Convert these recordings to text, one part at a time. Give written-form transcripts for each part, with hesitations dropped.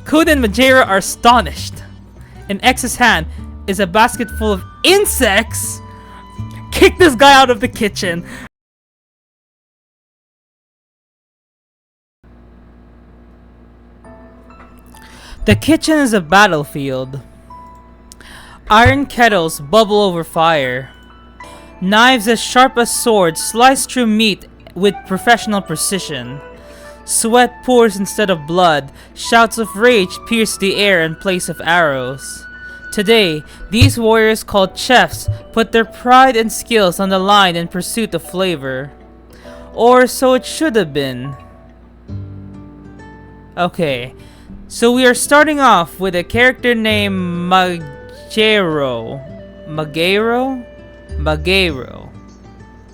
Kun and Majera are astonished. In X's hand is a basket full of insects. Kick this guy out of the kitchen. The kitchen is a battlefield. Iron kettles bubble over fire. Knives as sharp as swords slice through meat with professional precision. Sweat pours instead of blood. Shouts of rage pierce the air in place of arrows. Today, these warriors called chefs put their pride and skills on the line in pursuit of flavor. Or so it should have been. Okay, so we are starting off with a character named Magero.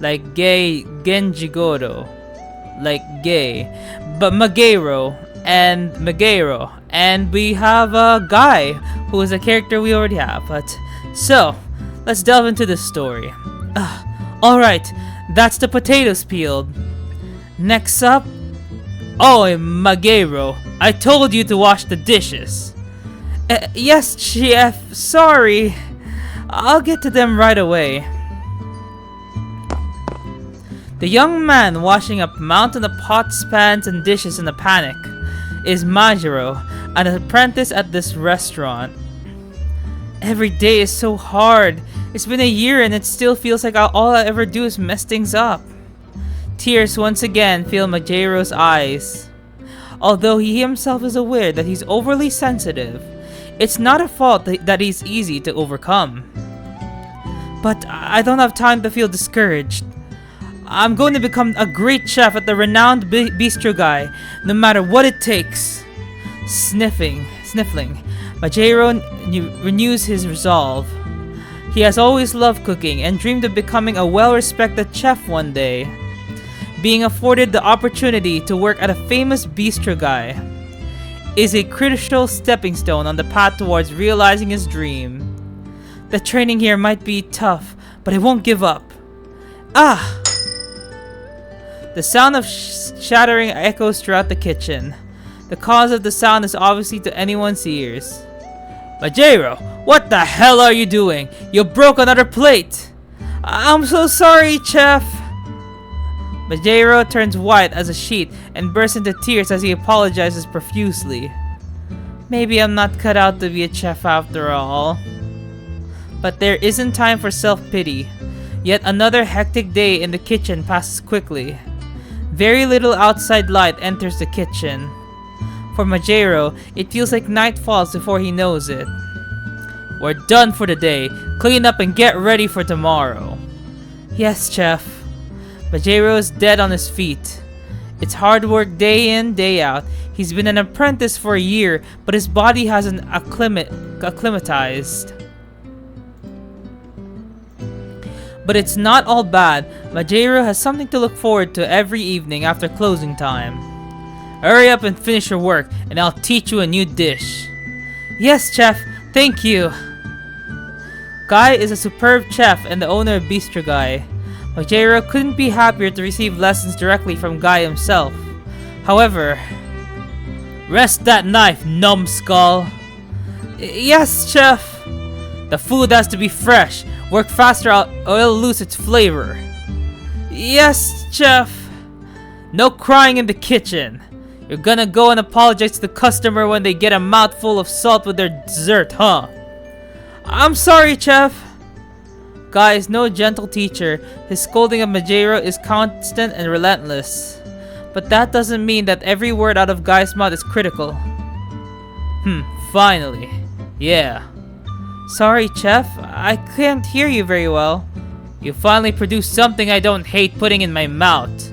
Like gay Genjigoro. Like gay. But Magero. And we have a guy who is a character we already have. But so, let's delve into the story. Alright, that's the potatoes peeled. Next up, Magero, I told you to wash the dishes. Yes, chef, sorry. I'll get to them right away. The young man washing a mountain of pots, pans, and dishes in a panic is Majiro, an apprentice at this restaurant. Every day is so hard. It's been a year and it still feels like all I ever do is mess things up. Tears once again fill Majiro's eyes. Although he himself is aware that he's overly sensitive, it's not a fault that he's easy to overcome. But I don't have time to feel discouraged. I'm going to become a great chef at the renowned bistro guy, no matter what it takes. Sniffling, Majiro renews his resolve. He has always loved cooking and dreamed of becoming a well-respected chef one day. Being afforded the opportunity to work at a famous bistro guy is a crucial stepping stone on the path towards realizing his dream. The training here might be tough, but I won't give up. The sound of shattering echoes throughout the kitchen. The cause of the sound is obviously to anyone's ears. Majiro, what the hell are you doing? You broke another plate! I'm so sorry, chef! Majiro turns white as a sheet and bursts into tears as he apologizes profusely. Maybe I'm not cut out to be a chef after all. But there isn't time for self-pity. Yet another hectic day in the kitchen passes quickly. Very little outside light enters the kitchen. For Majiro, it feels like night falls before he knows it. We're done for the day. Clean up and get ready for tomorrow. Yes, chef. Majiro is dead on his feet. It's hard work day in, day out. He's been an apprentice for a year, but his body hasn't acclimatized. But it's not all bad. Majiro has something to look forward to every evening after closing time. Hurry up and finish your work, and I'll teach you a new dish. Yes, chef. Thank you. Guy is a superb chef and the owner of Bistro Guy. Majiro couldn't be happier to receive lessons directly from Guy himself. However, rest that knife, numbskull. Yes, chef. The food has to be fresh. Work faster or it'll lose its flavor. Yes, chef. No crying in the kitchen. You're gonna go and apologize to the customer when they get a mouthful of salt with their dessert, huh? I'm sorry, chef. Guy is no gentle teacher. His scolding of Majiro is constant and relentless. But that doesn't mean that every word out of Guy's mouth is critical. Finally. Yeah. Sorry, chef. I can't hear you very well. You finally produced something I don't hate putting in my mouth.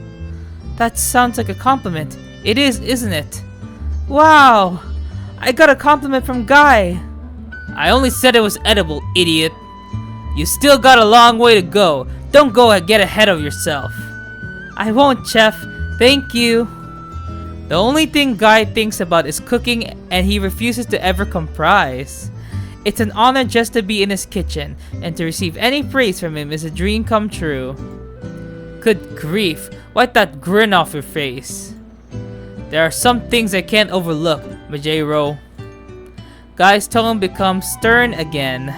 That sounds like a compliment. It is, isn't it? Wow! I got a compliment from Guy. I only said it was edible, idiot. You still got a long way to go. Don't go and get ahead of yourself. I won't, chef. Thank you. The only thing Guy thinks about is cooking, and he refuses to ever comprise. It's an honor just to be in his kitchen, and to receive any praise from him is a dream come true. Good grief, wipe that grin off your face. There are some things I can't overlook, Majiro. Guy's tone becomes stern again.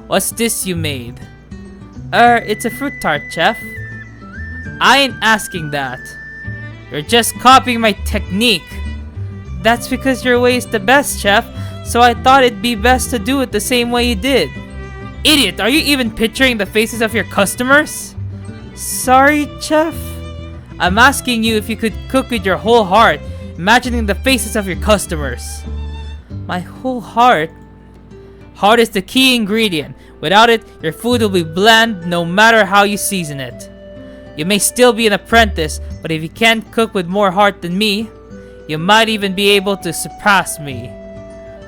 What's this you made? It's a fruit tart, chef. I ain't asking that. You're just copying my technique. That's because your way is the best, chef, so I thought it'd be best to do it the same way you did. Idiot, are you even picturing the faces of your customers? Sorry, chef? I'm asking you if you could cook with your whole heart, imagining the faces of your customers. My whole heart? Heart is the key ingredient. Without it, your food will be bland no matter how you season it. You may still be an apprentice, but if you can't cook with more heart than me, you might even be able to surpass me.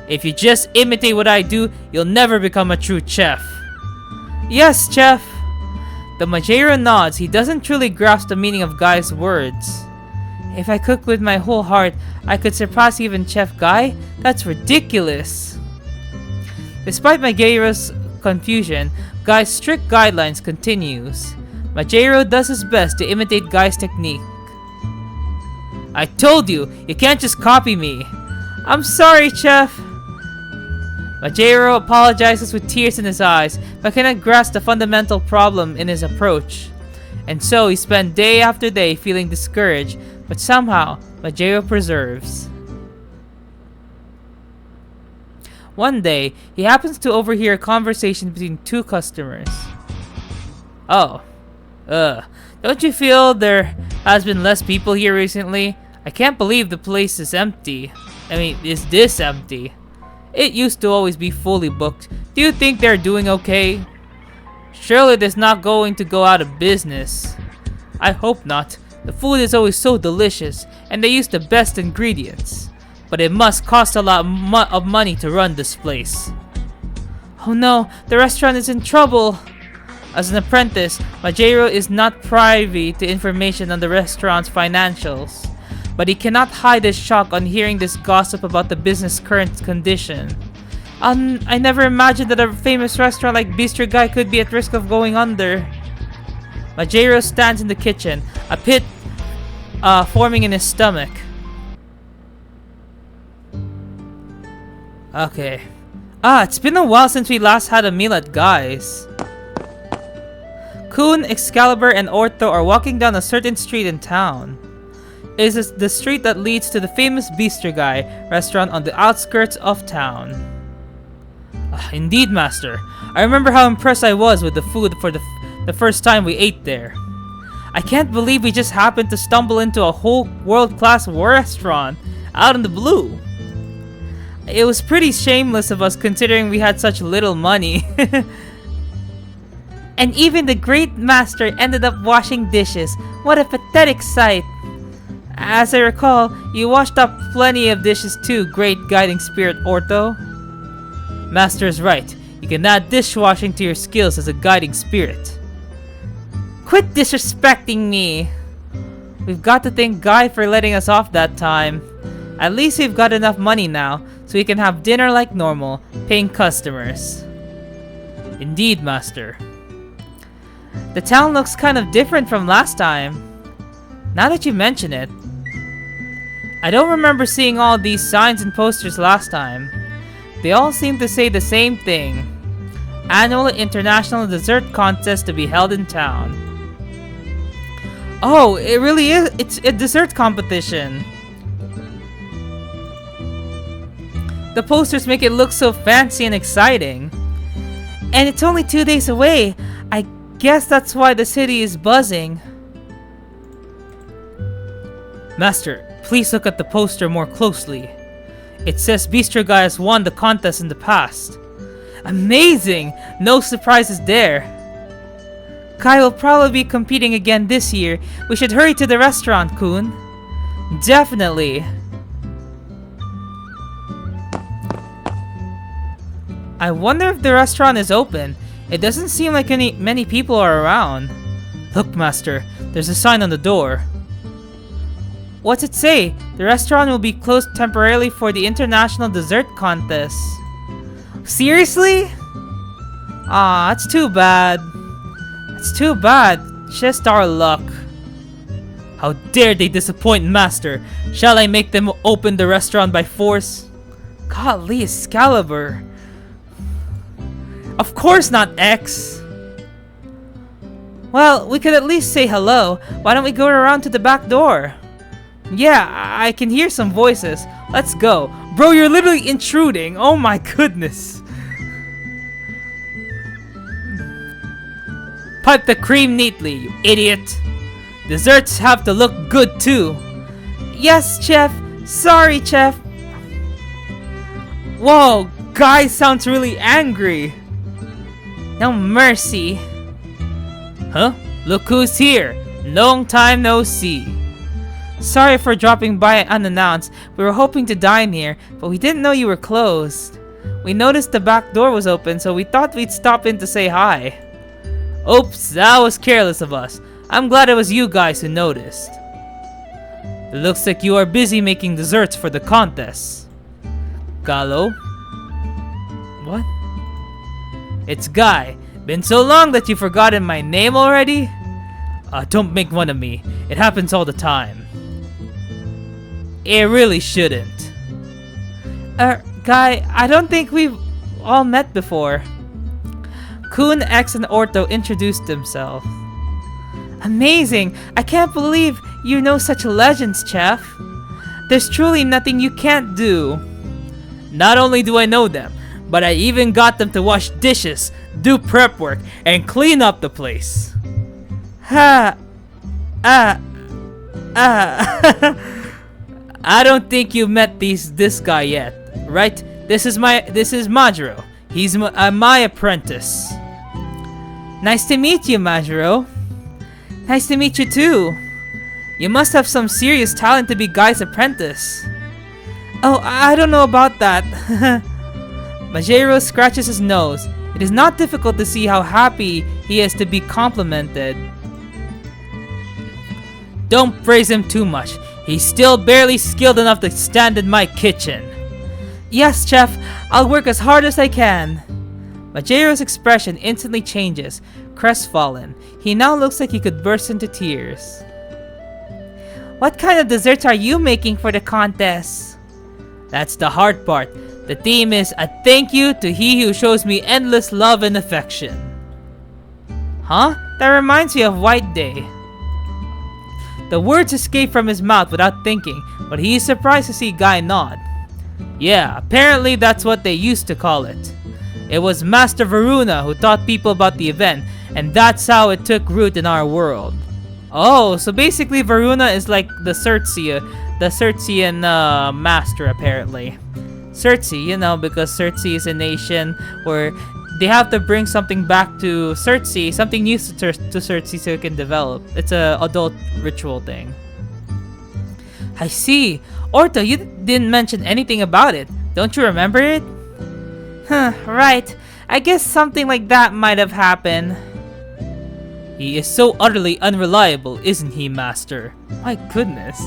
If you just imitate what I do, you'll never become a true chef. Yes, chef. The Majero nods. He doesn't truly grasp the meaning of Guy's words. If I cook with my whole heart, I could surpass even Chef Guy? That's ridiculous. Despite Majero's confusion, Guy's strict guidelines continues. Majero does his best to imitate Guy's technique. I told you, you can't just copy me. I'm sorry, chef. Majero apologizes with tears in his eyes, but cannot grasp the fundamental problem in his approach. And so he spent day after day feeling discouraged, but somehow Majero perseveres. One day, he happens to overhear a conversation between two customers. Oh, don't you feel there has been less people here recently? I can't believe the place is empty. I mean, is this empty? It used to always be fully booked. Do you think they're doing okay? Surely it's not going to go out of business. I hope not. The food is always so delicious, and they use the best ingredients. But it must cost a lot of money to run this place. Oh no, the restaurant is in trouble! As an apprentice, Majero is not privy to information on the restaurant's financials. But he cannot hide his shock on hearing this gossip about the business' current condition. I never imagined that a famous restaurant like Bistro Guy could be at risk of going under. Majero stands in the kitchen, a pit forming in his stomach. Okay. It's been a while since we last had a meal at Guy's. Kun, Excalibur, and Ortho are walking down a certain street in town. It is the street that leads to the famous Bistro Guy restaurant on the outskirts of town. Indeed, master. I remember how impressed I was with the food for the first time we ate there. I can't believe we just happened to stumble into a whole world-class restaurant out in the blue. It was pretty shameless of us considering we had such little money. And even the great master ended up washing dishes. What a pathetic sight. As I recall, you washed up plenty of dishes too, great guiding spirit Ortho. Master is right. You can add dishwashing to your skills as a guiding spirit. Quit disrespecting me! We've got to thank Guy for letting us off that time. At least we've got enough money now, so we can have dinner like normal, paying customers. Indeed, master. The town looks kind of different from last time. Now that you mention it, I don't remember seeing all these signs and posters last time. They all seem to say the same thing. Annual International Dessert Contest to be held in town. Oh, it really is. It's a dessert competition. The posters make it look so fancy and exciting. And it's only 2 days away. I guess that's why the city is buzzing. Master, please look at the poster more closely. It says Bistro Guy has won the contest in the past. Amazing! No surprises there. Kai will probably be competing again this year. We should hurry to the restaurant, Kun. Definitely. I wonder if the restaurant is open. It doesn't seem like many people are around. Look, Master, there's a sign on the door. What's it say? The restaurant will be closed temporarily for the International Dessert Contest. Seriously? Ah, that's too bad. That's too bad. Just our luck. How dare they disappoint Master? Shall I make them open the restaurant by force? Golly, Excalibur. Of course not, X. Well, we could at least say hello. Why don't we go around to the back door? Yeah, I can hear some voices. Let's go. Bro, you're literally intruding. Oh my goodness. Pipe the cream neatly, you idiot. Desserts have to look good too. Yes, Chef. Sorry, Chef. Whoa, guy sounds really angry. No mercy. Huh? Look who's here. Long time no see. Sorry for dropping by unannounced. We were hoping to dine here, but we didn't know you were closed. We noticed the back door was open, so we thought we'd stop in to say hi. Oops, that was careless of us. I'm glad it was you guys who noticed. It looks like you are busy making desserts for the contest. Gallo? What? It's Guy. Been so long that you've forgotten my name already? Don't make fun of me. It happens all the time. It really shouldn't. Guy, I don't think we've all met before. Kun, X, and Orto introduced themselves. Amazing! I can't believe you know such legends, Chef. There's truly nothing you can't do. Not only do I know them, but I even got them to wash dishes, do prep work, and clean up the place. I don't think you met this guy yet, right? This is Majiro. He's my apprentice. Nice to meet you, Majiro. Nice to meet you too. You must have some serious talent to be Guy's apprentice. Oh, I don't know about that. Majiro scratches his nose. It is not difficult to see how happy he is to be complimented. Don't praise him too much. He's still barely skilled enough to stand in my kitchen. Yes, Chef. I'll work as hard as I can. Majiro's expression instantly changes, crestfallen. He now looks like he could burst into tears. What kind of desserts are you making for the contest? That's the hard part. The theme is a thank you to he who shows me endless love and affection. Huh? That reminds me of White Day. The words escape from his mouth without thinking, but he is surprised to see Guy nod. Yeah, apparently that's what they used to call it. It was Master Varuna who taught people about the event, and that's how it took root in our world. Oh, so basically Varuna is like the Xerxian master apparently. Xerxes, you know, because Xerxes is a nation where they have to bring something back to Xerxes, something new to Xerxes so it can develop. It's a adult ritual thing. I see. Orto, you didn't mention anything about it. Don't you remember it? Huh, right. I guess something like that might have happened. He is so utterly unreliable, isn't he, Master? My goodness.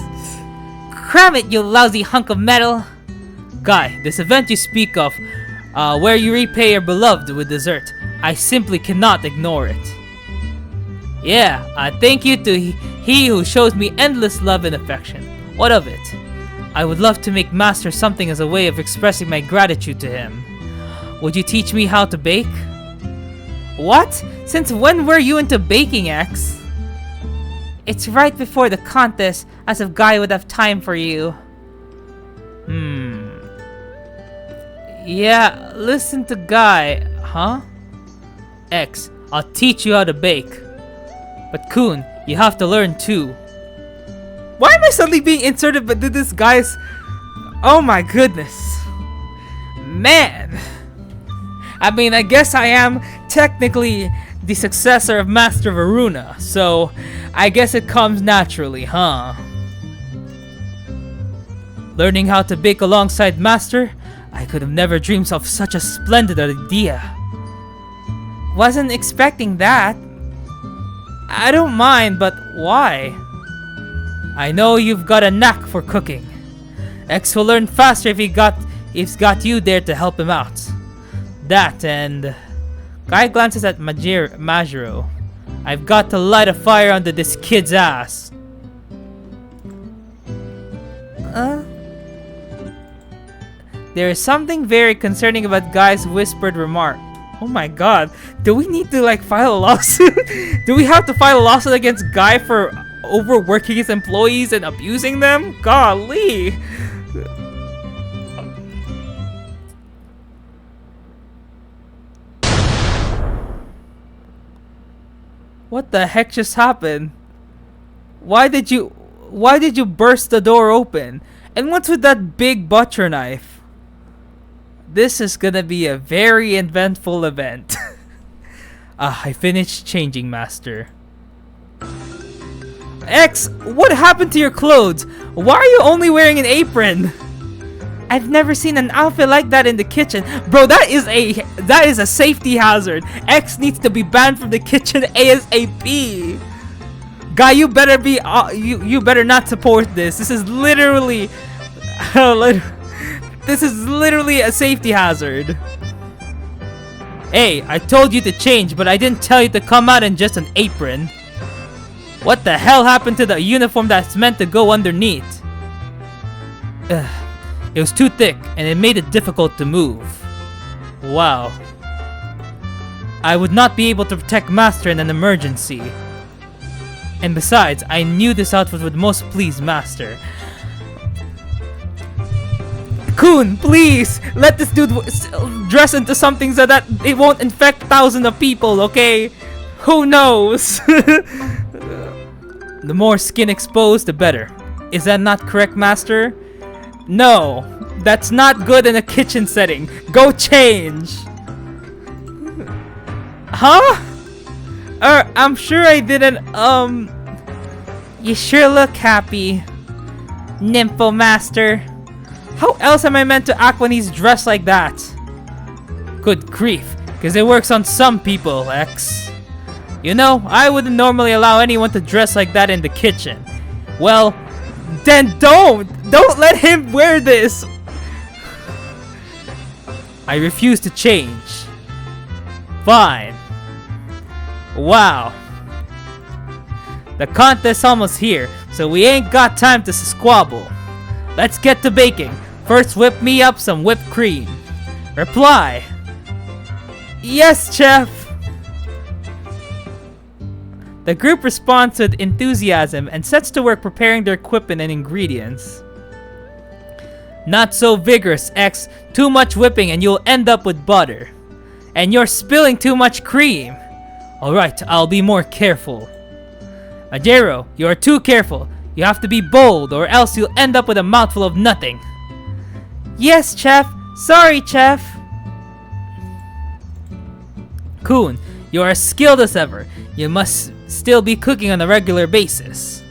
Cram it, you lousy hunk of metal! Guy, this event you speak of, where you repay your beloved with dessert, I simply cannot ignore it. Yeah, thank you to he who shows me endless love and affection. What of it? I would love to make Master something as a way of expressing my gratitude to him. Would you teach me how to bake? What? Since when were you into baking, X? It's right before the contest, as if Guy would have time for you. Yeah, listen to Guy. Huh? X, I'll teach you how to bake. But Kun, you have to learn too. Why am I suddenly being inserted by this guy's... Oh my goodness. Man. I mean, I guess I am technically the successor of Master Varuna, so I guess it comes naturally, huh? Learning how to bake alongside Master? I could have never dreamed of such a splendid idea. Wasn't expecting that. I don't mind, but why? I know you've got a knack for cooking. X will learn faster if he's got you there to help him out. That and... Guy glances at Majiro. I've got to light a fire under this kid's ass. There is something very concerning about Guy's whispered remark. Oh my god, do we need to like file a lawsuit? Do we have to file a lawsuit against Guy for overworking his employees and abusing them? Golly! What the heck just happened? Why did you burst the door open? And what's with that big butcher knife? This is gonna be a very eventful event. I finished changing, Master. X, what happened to your clothes? Why are you only wearing an apron? I've never seen an outfit like that in the kitchen. Bro, that is a safety hazard. X needs to be banned from the kitchen ASAP. Guy, you better be you better not support this. This is literally this is literally a safety hazard. Hey, I told you to change, but I didn't tell you to come out in just an apron. What the hell happened to the uniform that's meant to go underneath? It was too thick, and it made it difficult to move. Wow. I would not be able to protect Master in an emergency. And besides, I knew this outfit would most please Master. Kun, please! Let this dude dress into something so that it won't infect thousands of people, okay? Who knows? The more skin exposed, the better. Is that not correct, Master? No, that's not good in a kitchen setting. Go change. Huh? I'm sure I didn't, You sure look happy, Nympho Master. How else am I meant to act when he's dressed like that? Good grief, because it works on some people, X. You know, I wouldn't normally allow anyone to dress like that in the kitchen. Well, then don't let him wear this. I refuse to change. Fine. Wow. The contest's almost here, so we ain't got time to squabble. Let's get to baking. First, whip me up some whipped cream. Reply. Yes, chef. The group responds with enthusiasm and sets to work preparing their equipment and ingredients. Not so vigorous, X. Too much whipping and you'll end up with butter. And you're spilling too much cream. Alright, I'll be more careful. Majero, you are too careful. You have to be bold or else you'll end up with a mouthful of nothing. Yes, chef. Sorry, chef. Kun, you are as skilled as ever. You must still be cooking on a regular basis.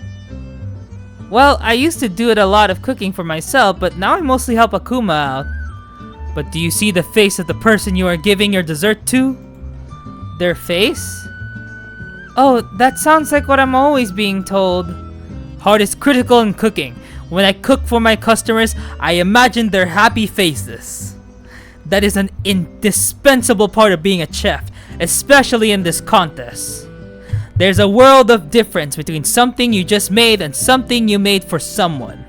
Well, I used to do it a lot of cooking for myself, but now I mostly help Akuma out. But do you see the face of the person you are giving your dessert to? Their face? Oh, that sounds like what I'm always being told. Heart is critical in cooking. When I cook for my customers, I imagine their happy faces. That is an indispensable part of being a chef, especially in this contest. There's a world of difference between something you just made and something you made for someone.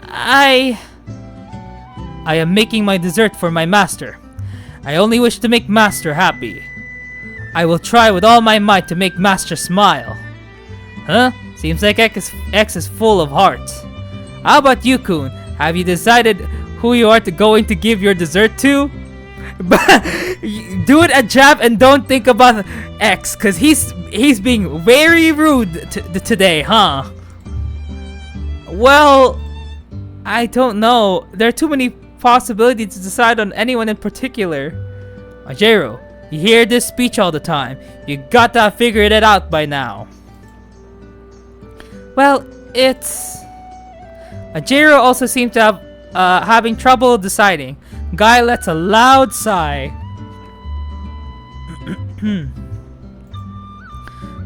I am making my dessert for my master. I only wish to make Master happy. I will try with all my might to make Master smile. Huh? Seems like X is full of heart. How about you, Kun? Have you decided who you are going to give your dessert to? Do it at Jab and don't think about X, cause he's being very rude today, huh? Well, I don't know. There are too many possibilities to decide on anyone in particular. Majero, you hear this speech all the time. You gotta have figured it out by now. Well, it's... Majero also seems to have having trouble deciding. Guy lets a loud sigh.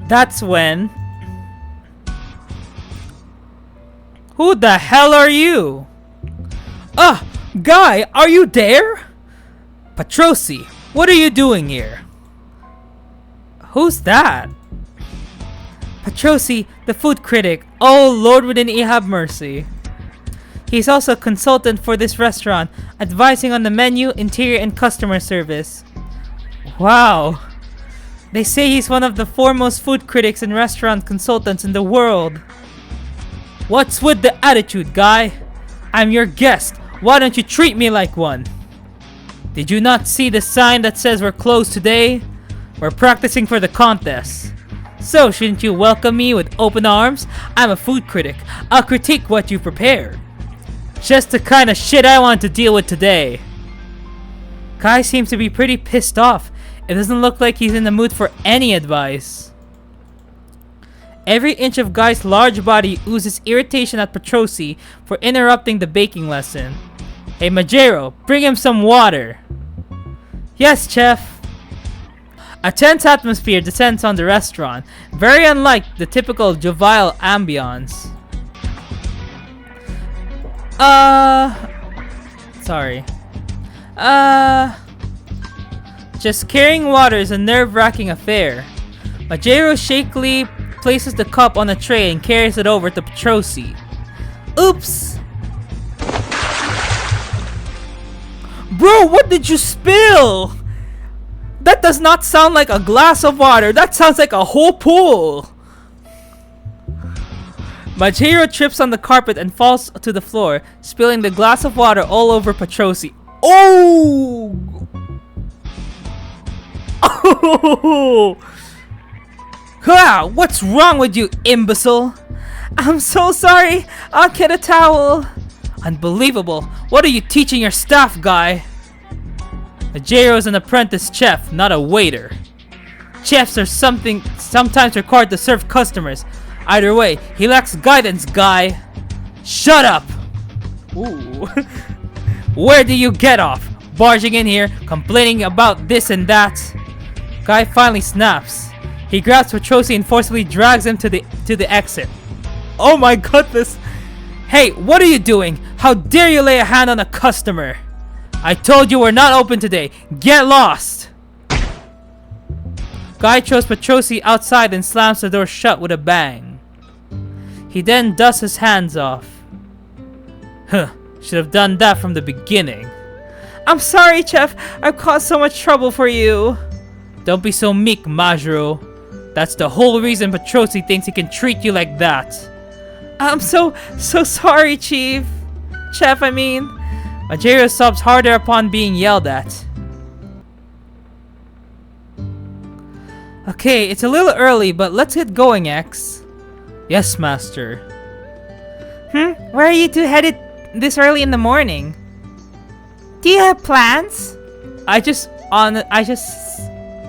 That's when... Who the hell are you? Guy, are you there? Patrosi, what are you doing here? Who's that? Patrosi, the food critic. Oh, Lord, wouldn't he have mercy? He's also a consultant for this restaurant, advising on the menu, interior, and customer service. Wow. They say he's one of the foremost food critics and restaurant consultants in the world. What's with the attitude, guy? I'm your guest. Why don't you treat me like one? Did you not see the sign that says we're closed today? We're practicing for the contest. So shouldn't you welcome me with open arms? I'm a food critic. I'll critique what you prepared. Just the kind of shit I want to deal with today. Guy seems to be pretty pissed off. It doesn't look like he's in the mood for any advice. Every inch of Guy's large body oozes irritation at Petrosi for interrupting the baking lesson. Hey Majero, bring him some water. Yes, chef. A tense atmosphere descends on the restaurant, very unlike the typical jovial ambience. Sorry. Just carrying water is a nerve-wracking affair. Majero shakily places the cup on a tray and carries it over to Petrosi. Oops! Bro, what did you spill? That does not sound like a glass of water. That sounds like a whole pool. Majero trips on the carpet and falls to the floor, spilling the glass of water all over Petrosi. Oh! Oh! What's wrong with you, imbecile? I'm so sorry. I'll get a towel. Unbelievable. What are you teaching your staff, Guy? Majero is an apprentice chef, not a waiter. Chefs are sometimes required to serve customers. Either way, he lacks guidance, Guy. Shut up! Ooh. Where do you get off? Barging in here, complaining about this and that. Guy finally snaps. He grabs Petrosi and forcibly drags him to the exit. Oh my goodness! Hey, what are you doing? How dare you lay a hand on a customer? I told you we're not open today. Get lost! Guy throws Petrosi outside and slams the door shut with a bang. He then dusts his hands off. Huh, should have done that from the beginning. I'm sorry, Chef. I've caused so much trouble for you. Don't be so meek, Majiro. That's the whole reason Petrosi thinks he can treat you like that. I'm so sorry, Chef, I mean. Majiro sobs harder upon being yelled at. Okay, it's a little early, but let's get going, X. Yes, Master. Where are you two headed this early in the morning? Do you have plans?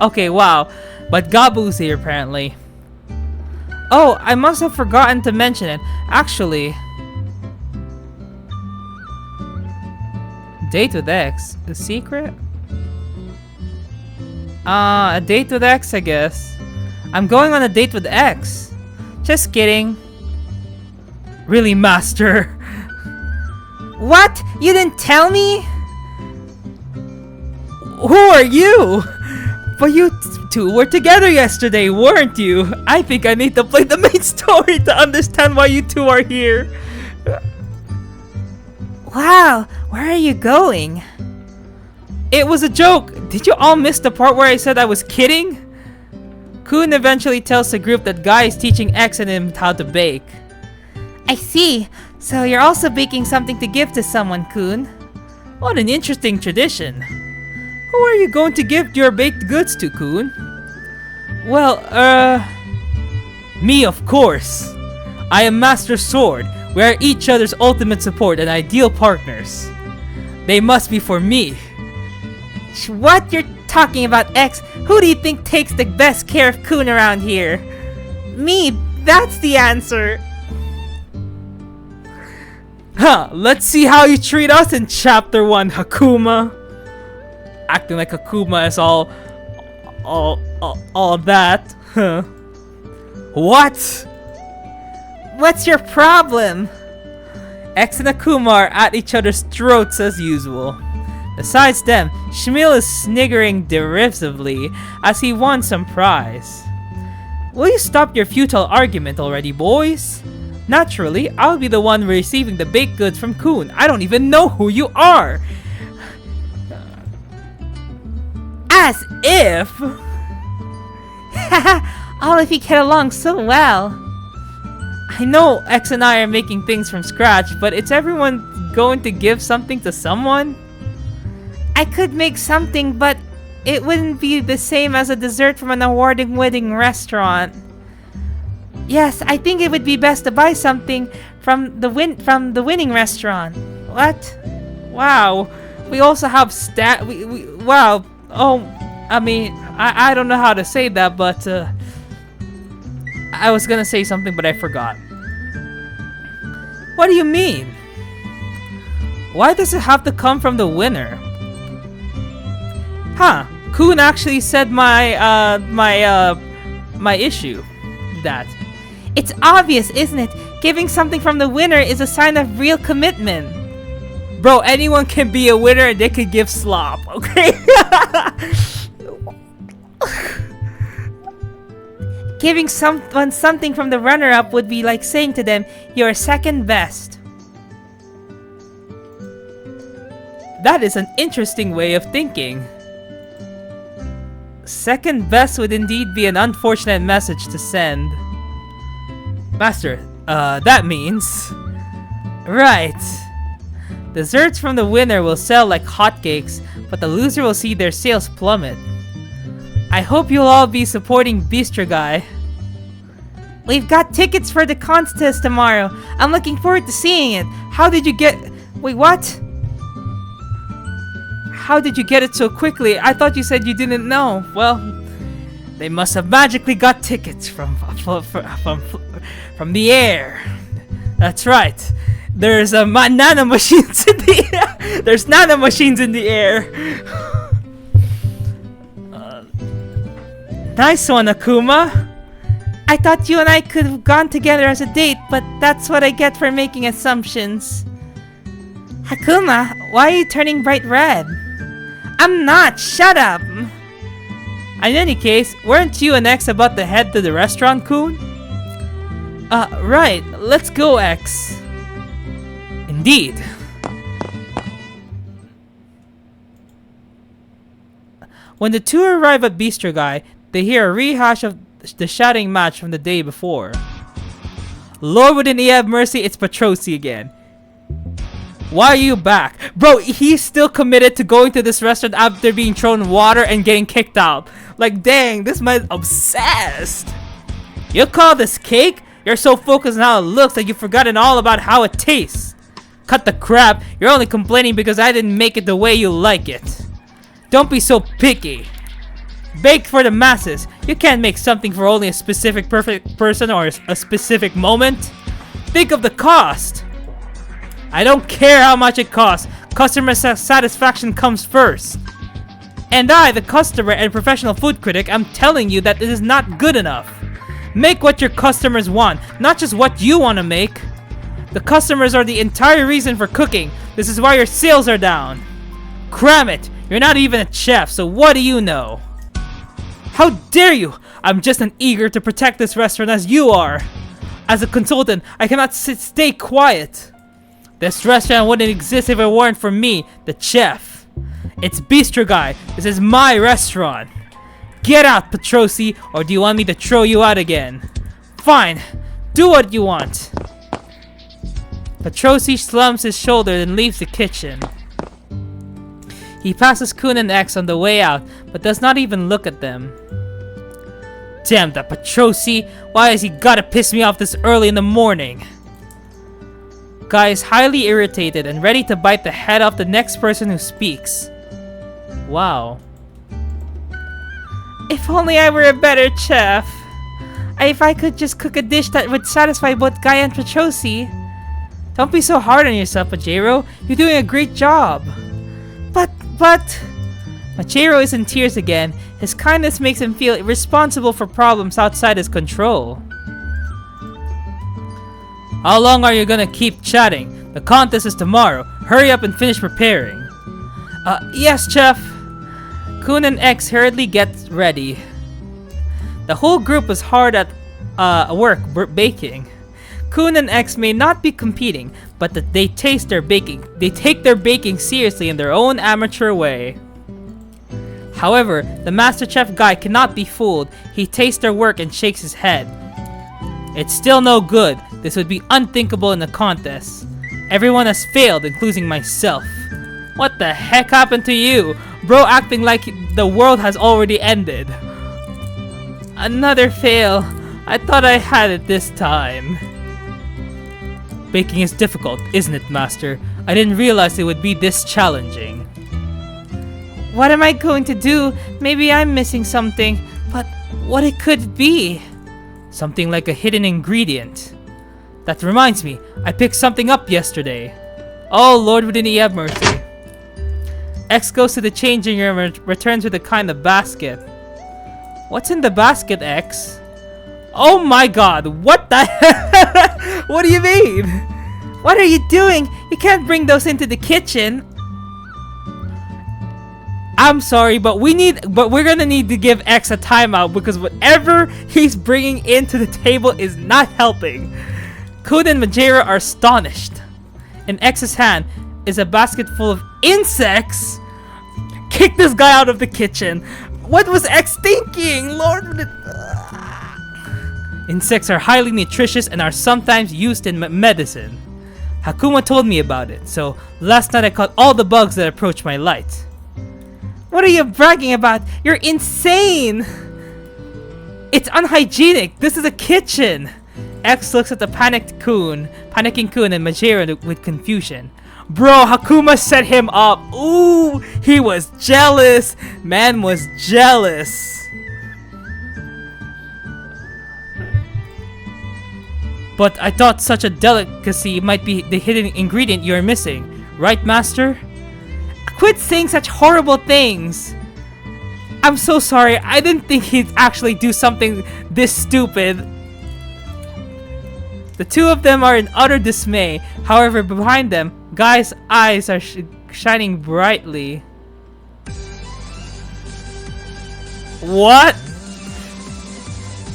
Okay, wow. But Gabu's here apparently. Oh, I must have forgotten to mention it. Actually, date with X. A secret? A date with X, I guess. I'm going on a date with X. Just kidding. Really, Master? What? You didn't tell me? Who are you? But you two were together yesterday, weren't you? I think I need to play the main story to understand why you two are here. Wow, where are you going? It was a joke. Did you all miss the part where I said I was kidding? Kun eventually tells the group that Guy is teaching X and him how to bake. I see. So you're also baking something to give to someone, Kun. What an interesting tradition. Who are you going to give your baked goods to, Kun? Well, me, of course. I am Master Sword. We are each other's ultimate support and ideal partners. They must be for me. What? You're talking about X? Who do you think takes the best care of Kun around here? Me, that's the answer. Huh, let's see how you treat us in Chapter 1, Hakuma. Acting like Hakuma is all that. Huh. What? What's your problem? X and Akuma are at each other's throats as usual. Besides them, Shmuel is sniggering derisively as he won some prize. Will you stop your futile argument already, boys? Naturally, I'll be the one receiving the baked goods from Kun. I don't even know who you are! As if! All of you get along so well. I know X and I are making things from scratch, but is everyone going to give something to someone? I could make something, but it wouldn't be the same as a dessert from an award-winning restaurant. Yes, I think it would be best to buy something from the winning restaurant. What? Wow. We also have wow. Oh, I mean, I don't know how to say that, but I was gonna say something, but I forgot. What do you mean? Why does it have to come from the winner? Huh? Kun actually said my issue. That. It's obvious, isn't it? Giving something from the winner is a sign of real commitment. Bro, anyone can be a winner and they can give slop, okay? Giving someone something from the runner-up would be like saying to them, you're second best. That is an interesting way of thinking. Second best would indeed be an unfortunate message to send. Master, that means... Right. Desserts from the winner will sell like hotcakes, but the loser will see their sales plummet. I hope you'll all be supporting Bistro Guy. We've got tickets for the contest tomorrow. I'm looking forward to seeing it. How did you get... Wait, what? How did you get it so quickly? I thought you said you didn't know. Well, they must have magically got tickets from the air. That's right. There's nano machines in the air. There's nano machines in the air. Nice one, Akuma. I thought you and I could have gone together as a date, but that's what I get for making assumptions. Akuma, why are you turning bright red? I'm not! Shut up! In any case, weren't you and X about to head to the restaurant, Kun? Right. Let's go, X. Indeed. When the two arrive at Bistro Guy, they hear a rehash of the shouting match from the day before. Lord, wouldn't he have mercy? It's Patrosi again. Why are you back? Bro, he's still committed to going to this restaurant after being thrown in water and getting kicked out. Like, dang, this man's obsessed. You call this cake? You're so focused on how it looks that you've forgotten all about how it tastes. Cut the crap. You're only complaining because I didn't make it the way you like it. Don't be so picky. Baked for the masses. You can't make something for only a specific perfect person or a specific moment. Think of the cost. I don't care how much it costs. Customer satisfaction comes first. And I, the customer and professional food critic, am telling you that it is not good enough. Make what your customers want, not just what you want to make. The customers are the entire reason for cooking. This is why your sales are down. Cram it! You're not even a chef, so what do you know? How dare you! I'm just as eager to protect this restaurant as you are. As a consultant, I cannot stay quiet. This restaurant wouldn't exist if it weren't for me, the chef. It's Bistro Guy. This is my restaurant. Get out, Patrosi, or do you want me to throw you out again? Fine. Do what you want. Patrosi slumps his shoulder and leaves the kitchen. He passes Kun and X on the way out, but does not even look at them. Damn that Patrosi! Why has he gotta piss me off this early in the morning? Guy is highly irritated and ready to bite the head off the next person who speaks. Wow. If only I were a better chef. If I could just cook a dish that would satisfy both Guy and Patrosi. Don't be so hard on yourself, Pajero. You're doing a great job. But... Pajero is in tears again. His kindness makes him feel responsible for problems outside his control. How long are you gonna keep chatting? The contest is tomorrow. Hurry up and finish preparing. Yes, chef. Kun and X hurriedly get ready. The whole group was hard at work baking. Kun and X may not be competing, but that they take their baking seriously in their own amateur way. However, the Master Chef guy cannot be fooled. He tastes their work and shakes his head. It's still no good. This would be unthinkable in the contest. Everyone has failed, including myself. What the heck happened to you? Bro acting like the world has already ended. Another fail. I thought I had it this time. Baking is difficult, isn't it, Master? I didn't realize it would be this challenging. What am I going to do? Maybe I'm missing something, but what it could be? Something like a hidden ingredient. That reminds me, I picked something up yesterday. Oh, Lord, wouldn't he have mercy? X goes to the changing room and returns with a kind of basket. What's in the basket, X? Oh my god, what the heck? What do you mean? What are you doing? You can't bring those into the kitchen. I'm sorry, but we're gonna need to give X a timeout because whatever he's bringing into the table is not helping. Kun and Majera are astonished. In X's hand is a basket full of insects. Kick this guy out of the kitchen. What was X thinking? Lord. Insects are highly nutritious and are sometimes used in medicine. Hakuma told me about it, so last night I caught all the bugs that approach my light. What are you bragging about? You're insane! It's unhygienic. This is a kitchen. X looks at the panicking Kun and Majera with confusion. Bro, Hakuma set him up. Ooh, he was jealous. Man was jealous. But I thought such a delicacy might be the hidden ingredient you're missing. Right, Master? Quit saying such horrible things. I'm so sorry. I didn't think he'd actually do something this stupid. The two of them are in utter dismay. However, behind them, Guy's eyes are shining brightly. What?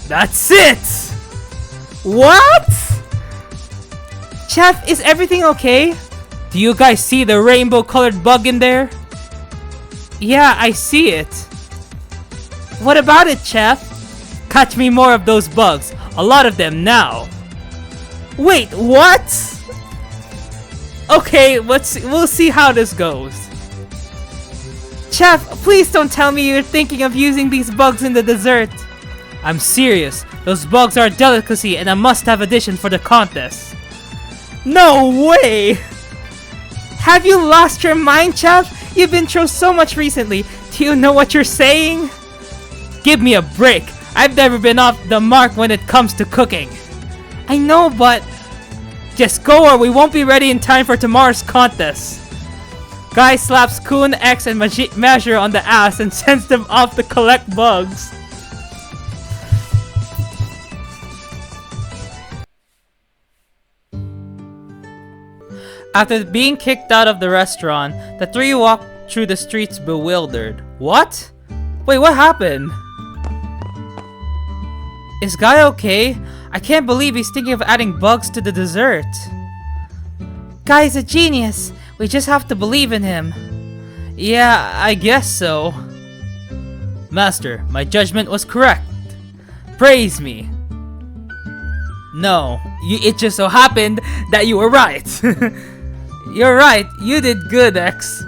That's it! What? Chef, is everything okay? Do you guys see the rainbow colored bug in there? Yeah, I see it. What about it, Chef? Catch me more of those bugs. A lot of them now. Wait, what? Okay, we'll see how this goes. Chef, please don't tell me you're thinking of using these bugs in the dessert. I'm serious. Those bugs are a delicacy and a must-have addition for the contest. No way! Have you lost your mind, Chef? You've been through so much recently. Do you know what you're saying? Give me a break. I've never been off the mark when it comes to cooking. I know, but just go or we won't be ready in time for tomorrow's contest. Guy slaps Kun, X, and Majera on the ass and sends them off to collect bugs. After being kicked out of the restaurant, the three walked through the streets bewildered. What? Wait, what happened? Is Guy okay? I can't believe he's thinking of adding bugs to the dessert. Guy's a genius. We just have to believe in him. Yeah, I guess so. Master, my judgment was correct. Praise me. No, it just so happened that you were right. You're right. You did good, X.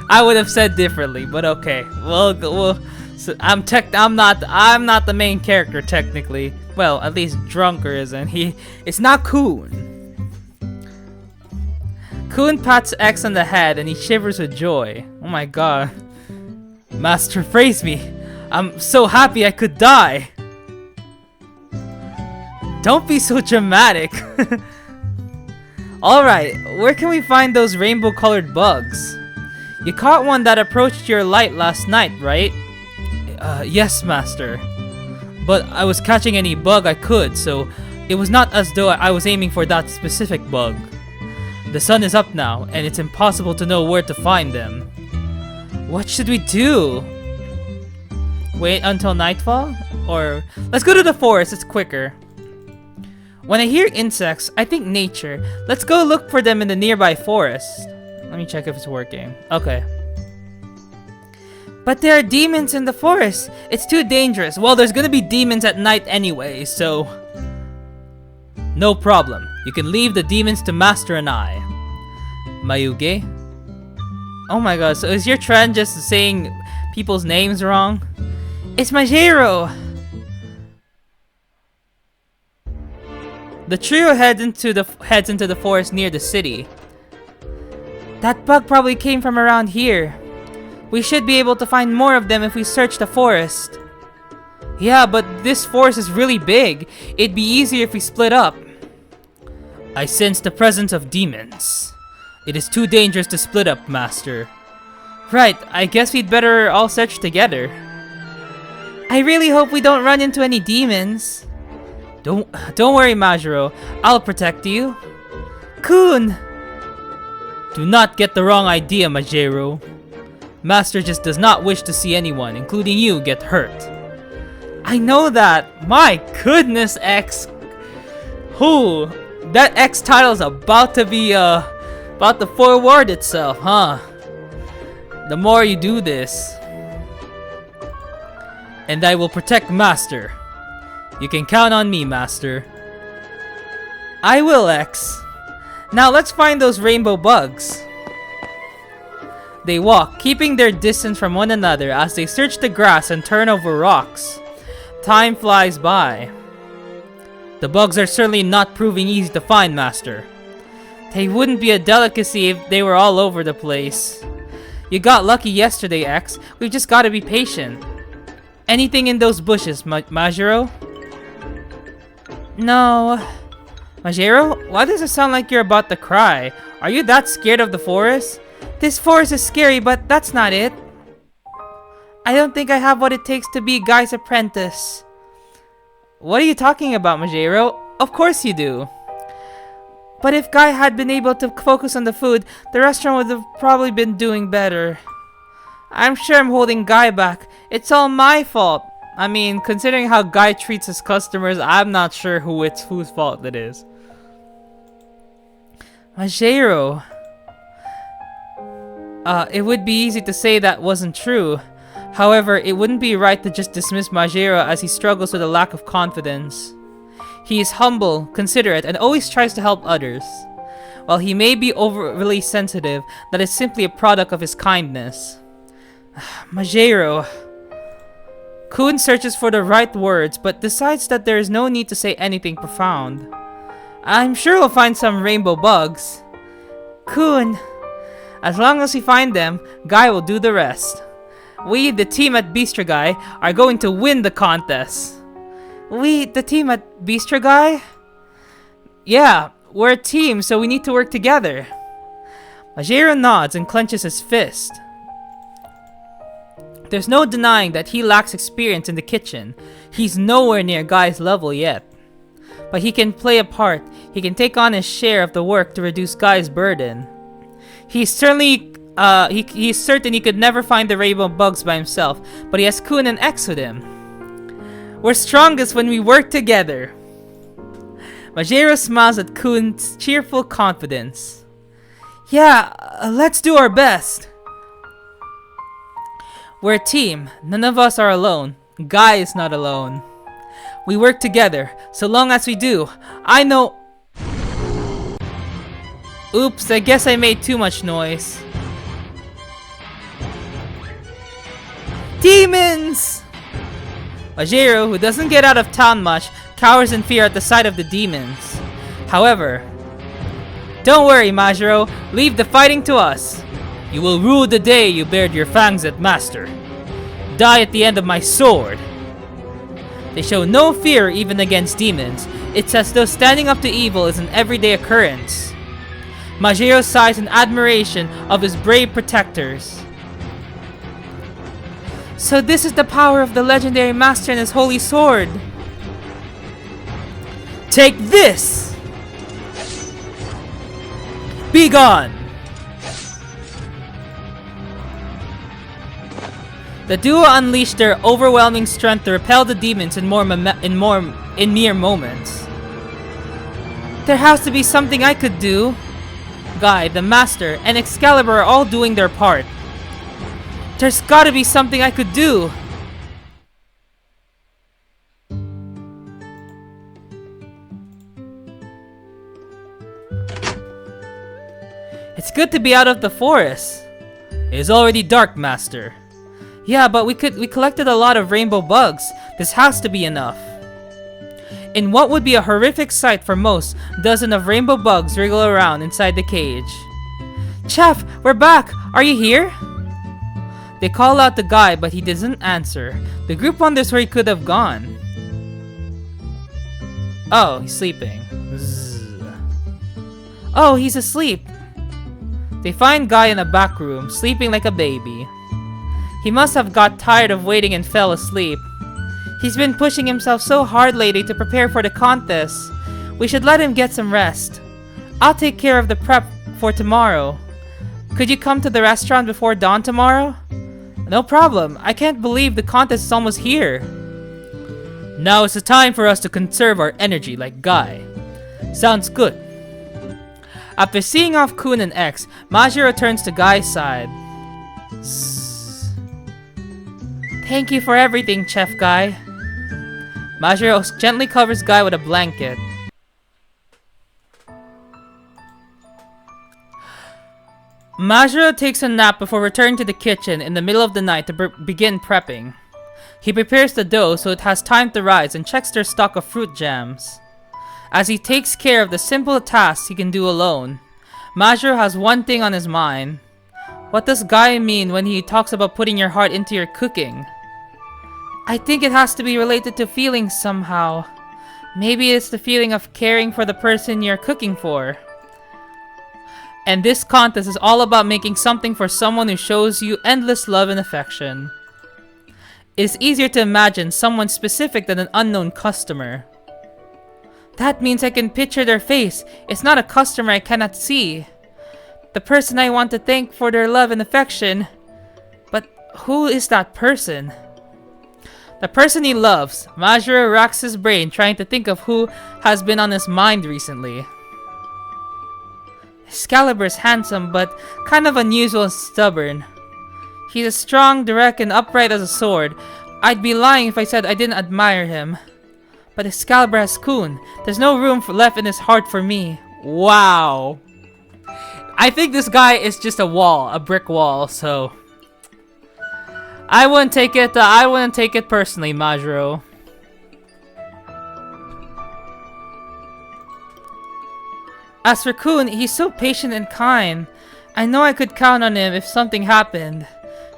I would have said differently, but okay. Well, so I'm not the main character technically. Well, at least Drunker isn't. It's not Kun. Kun pats X on the head and he shivers with joy. Oh my god. Master, praise me. I'm so happy I could die. Don't be so dramatic. Alright, where can we find those rainbow colored bugs? You caught one that approached your light last night, right? Yes, Master. But I was catching any bug I could, so it was not as though I was aiming for that specific bug. The sun is up now, and it's impossible to know where to find them. What should we do? Wait until nightfall? Or let's go to the forest, it's quicker. When I hear insects, I think nature. Let's go look for them in the nearby forest. Let me check if it's working. Okay. But there are demons in the forest. It's too dangerous. Well, there's gonna be demons at night anyway, so... No problem. You can leave the demons to Master and I. Mayuge? Oh my god, so is your trend just saying people's names wrong? It's Majiro! The trio heads into the forest near the city. That bug probably came from around here. We should be able to find more of them if we search the forest. Yeah, but this forest is really big. It'd be easier if we split up. I sense the presence of demons. It is too dangerous to split up, Master. Right, I guess we'd better all search together. I really hope we don't run into any demons. Don't worry, Majiro. I'll protect you. Kun! Do not get the wrong idea, Majiro. Master just does not wish to see anyone, including you, get hurt. I know that. My goodness, X. Who? That X title is about to be, about to forward itself, huh? The more you do this. And I will protect Master. You can count on me, Master. I will, X. Now let's find those rainbow bugs. They walk, keeping their distance from one another as they search the grass and turn over rocks. Time flies by. The bugs are certainly not proving easy to find, Master. They wouldn't be a delicacy if they were all over the place. You got lucky yesterday, X. We've just gotta be patient. Anything in those bushes, Majiro? No. Majiro? Why does it sound like you're about to cry? Are you that scared of the forest? This forest is scary, but that's not it. I don't think I have what it takes to be Guy's apprentice. What are you talking about, Majiro? Of course you do. But if Guy had been able to focus on the food, the restaurant would have probably been doing better. I'm sure I'm holding Guy back. It's all my fault. I mean, considering how Guy treats his customers, I'm not sure whose fault it is. Majiro. It would be easy to say that wasn't true. However, it wouldn't be right to just dismiss Majiro as he struggles with a lack of confidence. He is humble, considerate, and always tries to help others. While he may be overly sensitive, that is simply a product of his kindness. Majiro. Kun searches for the right words, but decides that there is no need to say anything profound. I'm sure we'll find some rainbow bugs. Kun. As long as we find them, Guy will do the rest. We, the team at Bistro Guy, are going to win the contest. We, the team at Bistro Guy? Yeah, we're a team, so we need to work together. Majiro nods and clenches his fist. There's no denying that he lacks experience in the kitchen. He's nowhere near Guy's level yet. But he can play a part. He can take on his share of the work to reduce Guy's burden. He's certain he could never find the rainbow bugs by himself, but he has Kun and X with him. We're strongest when we work together. Majiro smiles at Kun's cheerful confidence. Yeah, let's do our best. We're a team. None of us are alone. Guy is not alone. We work together. So long as we do, I know... Oops, I guess I made too much noise. Demons! Majiro, who doesn't get out of town much, cowers in fear at the sight of the demons. However, don't worry, Majiro. Leave the fighting to us. You will rue the day you bared your fangs at Master. Die at the end of my sword. They show no fear even against demons. It's as though standing up to evil is an everyday occurrence. Majiro sighs in admiration of his brave protectors. So this is the power of the legendary master and his holy sword. Take this! Be gone! The duo unleashed their overwhelming strength to repel the demons in mere moments. There has to be something I could do. Guy, the Master, and Excalibur are all doing their part. There's gotta be something I could do. It's good to be out of the forest. It is already dark, Master. Yeah, but we collected a lot of rainbow bugs. This has to be enough. In what would be a horrific sight for most, dozens of rainbow bugs wriggle around inside the cage. Chef, we're back! Are you here? They call out the guy, but he doesn't answer. The group wonders where he could have gone. Oh, he's sleeping. Zzz. Oh, he's asleep. They find Guy in a back room, sleeping like a baby. He must have got tired of waiting and fell asleep. He's been pushing himself so hard lately to prepare for the contest. We should let him get some rest. I'll take care of the prep for tomorrow. Could you come to the restaurant before dawn tomorrow? No problem. I can't believe the contest is almost here. Now is the time for us to conserve our energy like Guy. Sounds good. After seeing off Kun and X, Majiro turns to Guy's side. Thank you for everything, Chef Guy. Majiro gently covers Guy with a blanket. Majiro takes a nap before returning to the kitchen in the middle of the night to begin prepping. He prepares the dough so it has time to rise and checks their stock of fruit jams. As he takes care of the simple tasks he can do alone, Majiro has one thing on his mind. What does Guy mean when he talks about putting your heart into your cooking? I think it has to be related to feelings somehow. Maybe it's the feeling of caring for the person you're cooking for. And this contest is all about making something for someone who shows you endless love and affection. It's easier to imagine someone specific than an unknown customer. That means I can picture their face. It's not a customer I cannot see. The person I want to thank for their love and affection. But who is that person? The person he loves. Majiro racks his brain trying to think of who has been on his mind recently. Excalibur is handsome but kind of unusual and stubborn. He's strong, direct, and upright as a sword. I'd be lying if I said I didn't admire him. But Excalibur has Kun. There's no room left in his heart for me. Wow. I think this guy is just a wall, a brick wall, so I wouldn't take it personally, Majiro. As for Kun, he's so patient and kind. I know I could count on him if something happened.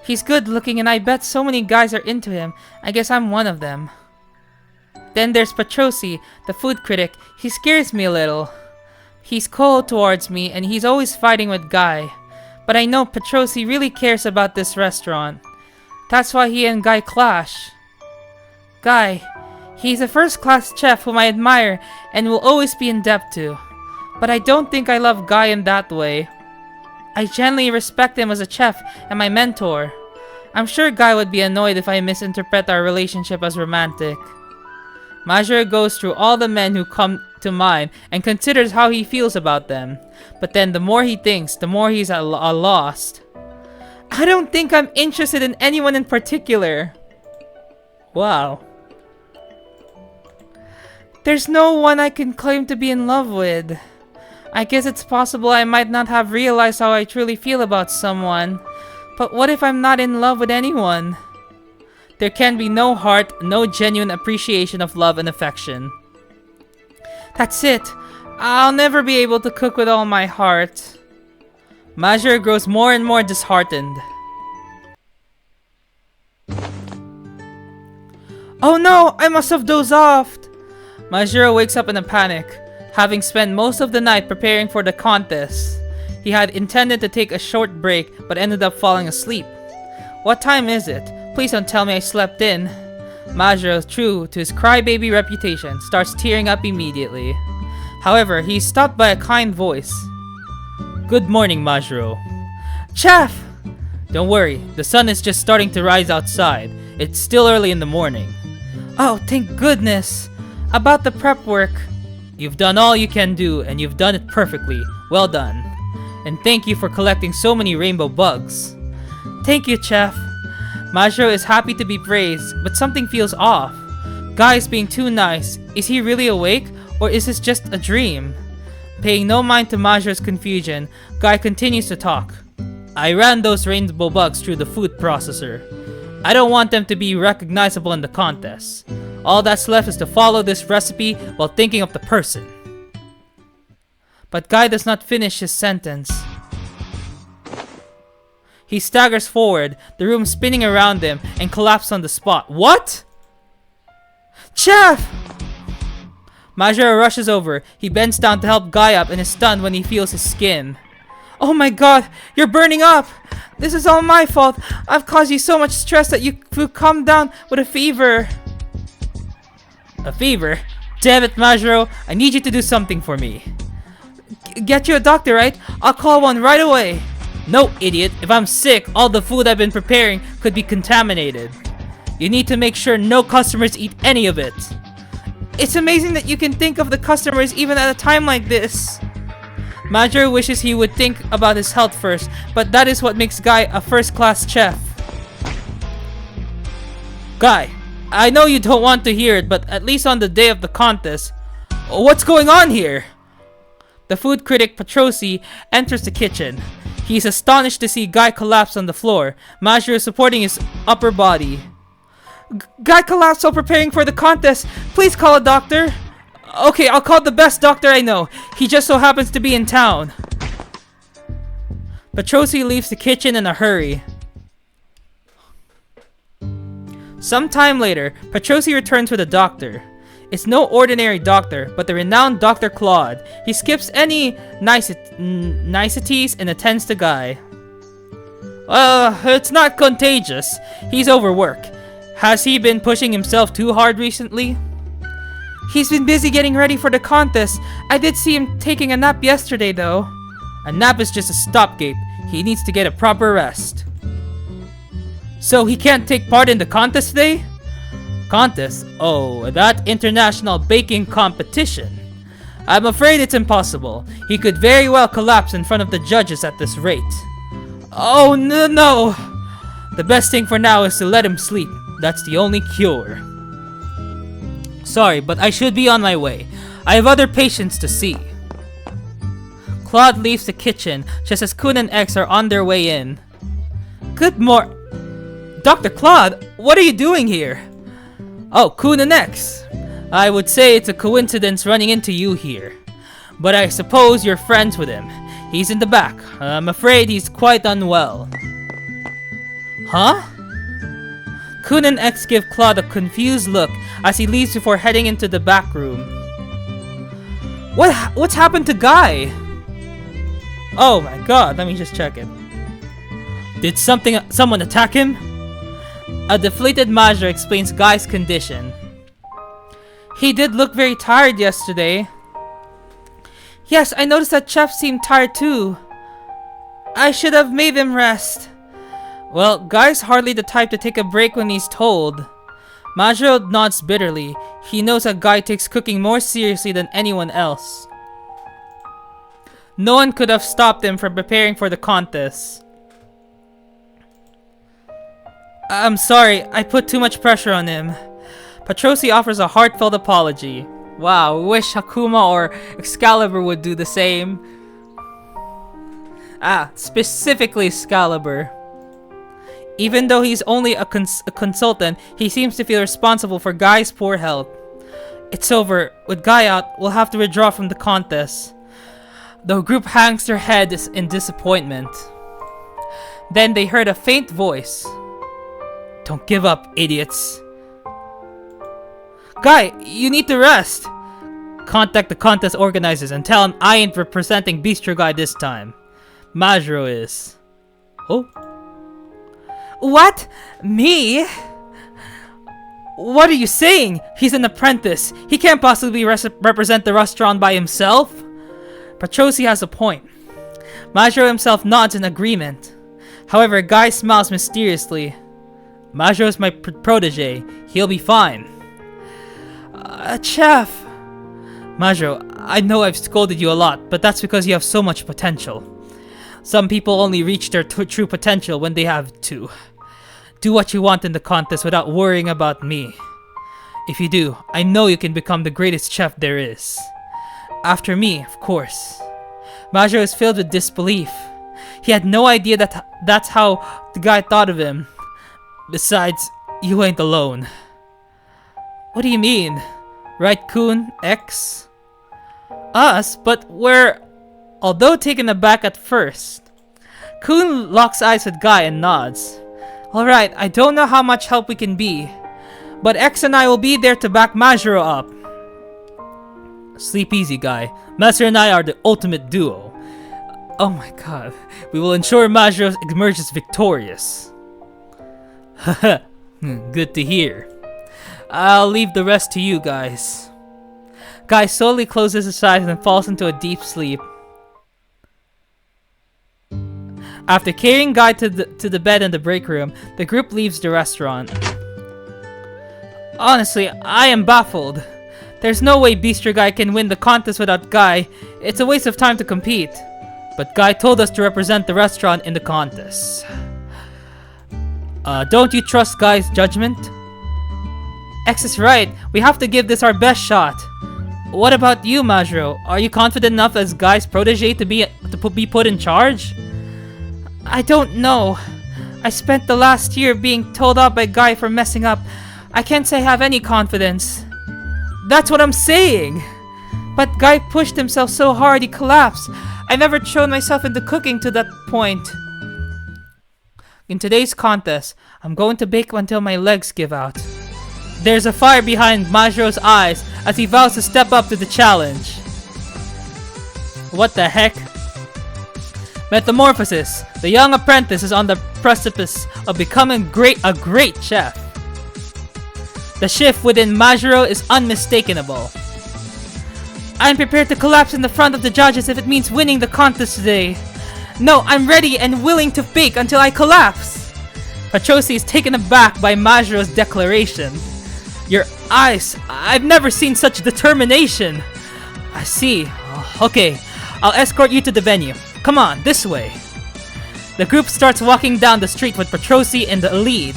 He's good looking and I bet so many guys are into him. I guess I'm one of them. Then there's Petrosi, the food critic. He scares me a little. He's cold towards me and he's always fighting with Guy. But I know Petrosi really cares about this restaurant. That's why he and Guy clash. Guy, he's a first-class chef whom I admire and will always be in debt to. But I don't think I love Guy in that way. I genuinely respect him as a chef and my mentor. I'm sure Guy would be annoyed if I misinterpret our relationship as romantic. Majiro goes through all the men who come to mind and considers how he feels about them. But then the more he thinks, the more he's at a loss. I don't think I'm interested in anyone in particular. Wow. There's no one I can claim to be in love with. I guess it's possible I might not have realized how I truly feel about someone. But what if I'm not in love with anyone? There can be no heart, no genuine appreciation of love and affection. That's it. I'll never be able to cook with all my heart. Majiro grows more and more disheartened. Oh no! I must have dozed off! Majiro wakes up in a panic, having spent most of the night preparing for the contest. He had intended to take a short break, but ended up falling asleep. What time is it? Please don't tell me I slept in. Majiro, true to his crybaby reputation, starts tearing up immediately. However, he is stopped by a kind voice. Good morning, Majiro. Chef! Don't worry, the sun is just starting to rise outside. It's still early in the morning. Oh, thank goodness! About the prep work. You've done all you can do, and you've done it perfectly. Well done. And thank you for collecting so many rainbow bugs. Thank you, Chef. Majiro is happy to be praised, but something feels off. Guy is being too nice. Is he really awake, or is this just a dream? Paying no mind to Majiro's confusion, Guy continues to talk. I ran those rainbow bugs through the food processor. I don't want them to be recognizable in the contest. All that's left is to follow this recipe while thinking of the person. But Guy does not finish his sentence. He staggers forward, the room spinning around him, and collapses on the spot. What? Chef! Majiro rushes over. He bends down to help Guy up and is stunned when he feels his skin. Oh my god, you're burning up! This is all my fault. I've caused you so much stress that you've come down with a fever. A fever? Damn it, Majiro. I need you to do something for me. Get you a doctor, right? I'll call one right away. No, idiot. If I'm sick, all the food I've been preparing could be contaminated. You need to make sure no customers eat any of it. It's amazing that you can think of the customers even at a time like this. Majiro wishes he would think about his health first, but that is what makes Guy a first-class chef. Guy, I know you don't want to hear it, but at least on the day of the contest, what's going on here? The food critic Petrosi enters the kitchen. He is astonished to see Guy collapse on the floor, Majiro supporting his upper body. Guy collapsed while preparing for the contest. Please call a doctor. Okay, I'll call the best doctor I know. He just so happens to be in town. Petrosi leaves the kitchen in a hurry. Some time later, Petrosi returns with a doctor. It's no ordinary doctor, but the renowned Dr. Claude. He skips any niceties and attends to Guy. It's not contagious. He's overworked. Has he been pushing himself too hard recently? He's been busy getting ready for the contest. I did see him taking a nap yesterday, though. A nap is just a stopgap. He needs to get a proper rest. So he can't take part in the contest today? Contest? Oh, that international baking competition. I'm afraid it's impossible. He could very well collapse in front of the judges at this rate. Oh, no. The best thing for now is to let him sleep. That's the only cure. Sorry, but I should be on my way. I have other patients to see. Claude leaves the kitchen just as Kun and X are on their way in. Good morning. Dr. Claude, what are you doing here? Oh, Kun and X. I would say it's a coincidence running into you here. But I suppose you're friends with him. He's in the back. I'm afraid he's quite unwell. Huh? Kun and X give Claude a confused look as he leaves before heading into the back room. What's happened to Guy? Oh my god, let me just check it. Did someone attack him? A deflated Majiro explains Guy's condition. He did look very tired yesterday. Yes, I noticed that Chef seemed tired too. I should have made him rest. Well, Guy's hardly the type to take a break when he's told. Majiro nods bitterly. He knows that Guy takes cooking more seriously than anyone else. No one could have stopped him from preparing for the contest. I'm sorry, I put too much pressure on him. Petrosi offers a heartfelt apology. Wow, wish Hakuma or Excalibur would do the same. Specifically Excalibur. Even though he's only a consultant, he seems to feel responsible for Guy's poor health. It's over. With Guy out, we'll have to withdraw from the contest. The group hangs their heads in disappointment. Then they heard a faint voice. Don't give up, idiots. Guy, you need to rest. Contact the contest organizers and tell them I ain't representing Bistro Guy this time. Majiro is. Oh? What? Me? What are you saying? He's an apprentice. He can't possibly represent the restaurant by himself. Petrosi has a point. Majiro himself nods in agreement. However, Guy smiles mysteriously. Majiro's my protege. He'll be fine. Chef. Majiro, I know I've scolded you a lot, but that's because you have so much potential. Some people only reach their true potential when they have to. Do what you want in the contest without worrying about me. If you do, I know you can become the greatest chef there is. After me, of course. Majiro is filled with disbelief. He had no idea that that's how the guy thought of him. Besides, you ain't alone. What do you mean? Right, Kun? X? Us? But we're... Although taken aback at first, Kun locks eyes with Guy and nods. Alright, I don't know how much help we can be, but X and I will be there to back Majiro up. Sleep easy, Guy. Master and I are the ultimate duo. Oh my god. We will ensure Majiro emerges victorious. Haha. Good to hear. I'll leave the rest to you guys. Guy slowly closes his eyes and falls into a deep sleep. After carrying Guy to the bed in the break room, the group leaves the restaurant. Honestly, I am baffled. There's no way Bistro Guy can win the contest without Guy. It's a waste of time to compete. But Guy told us to represent the restaurant in the contest. Don't you trust Guy's judgment? X is right. We have to give this our best shot. What about you, Majiro? Are you confident enough as Guy's protege to be put in charge? I don't know. I spent the last year being told off by Guy for messing up. I can't say I have any confidence. That's what I'm saying! But Guy pushed himself so hard he collapsed. I never thrown myself into cooking to that point. In today's contest, I'm going to bake until my legs give out. There's a fire behind Majiro's eyes as he vows to step up to the challenge. What the heck? Metamorphosis. The young apprentice is on the precipice of becoming a great chef. The shift within Majiro is unmistakable. I'm prepared to collapse in the front of the judges if it means winning the contest today. No, I'm ready and willing to bake until I collapse. Patrosi is taken aback by Majiro's declaration. Your eyes, I've never seen such determination. I see. Okay, I'll escort you to the venue. Come on, this way. The group starts walking down the street with Patrosi in the lead.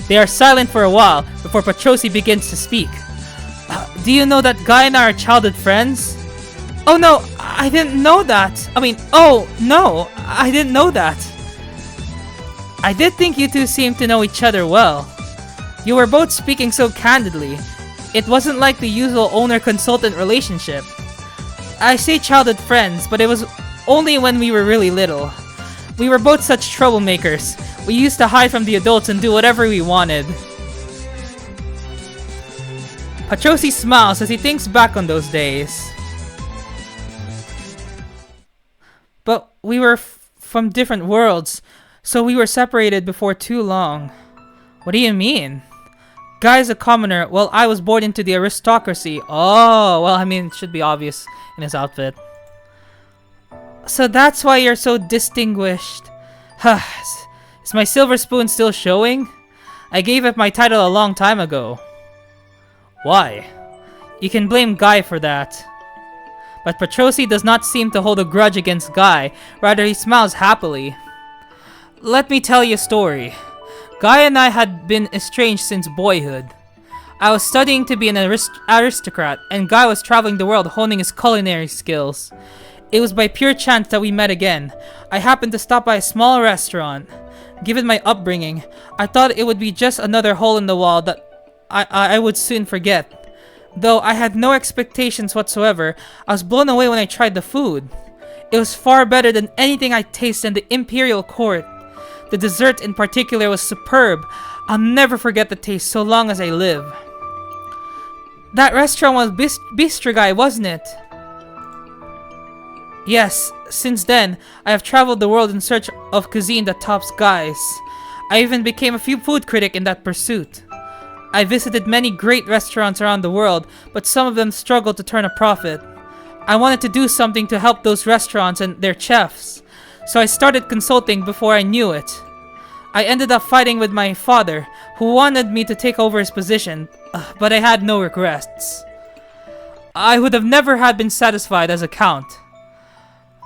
They are silent for a while before Patrosi begins to speak. Do you know that Guy and I are childhood friends? Oh no, I didn't know that. Oh no, I didn't know that. I did think you two seemed to know each other well. You were both speaking so candidly. It wasn't like the usual owner-consultant relationship. I say childhood friends, but it was only when we were really little. We were both such troublemakers. We used to hide from the adults and do whatever we wanted. Patrosi smiles as he thinks back on those days. But we were from different worlds, so we were separated before too long. What do you mean? Guy's a commoner, while I was born into the aristocracy. Oh, well, it should be obvious in his outfit. So that's why you're so distinguished. Is my silver spoon still showing? I gave up my title a long time ago. Why? You can blame Guy for that. But Patrosi does not seem to hold a grudge against Guy, rather he smiles happily. Let me tell you a story. Guy and I had been estranged since boyhood. I was studying to be an aristocrat, and Guy was traveling the world honing his culinary skills. It was by pure chance that we met again. I happened to stop by a small restaurant. Given my upbringing, I thought it would be just another hole in the wall that I would soon forget. Though I had no expectations whatsoever, I was blown away when I tried the food. It was far better than anything I tasted in the Imperial Court. The dessert in particular was superb. I'll never forget the taste so long as I live. That restaurant was Bistro Guy, wasn't it? Yes, since then, I have traveled the world in search of cuisine that tops Guy's. I even became a food critic in that pursuit. I visited many great restaurants around the world, but some of them struggled to turn a profit. I wanted to do something to help those restaurants and their chefs, so I started consulting before I knew it. I ended up fighting with my father, who wanted me to take over his position, but I had no regrets. I would have never had been satisfied as a count.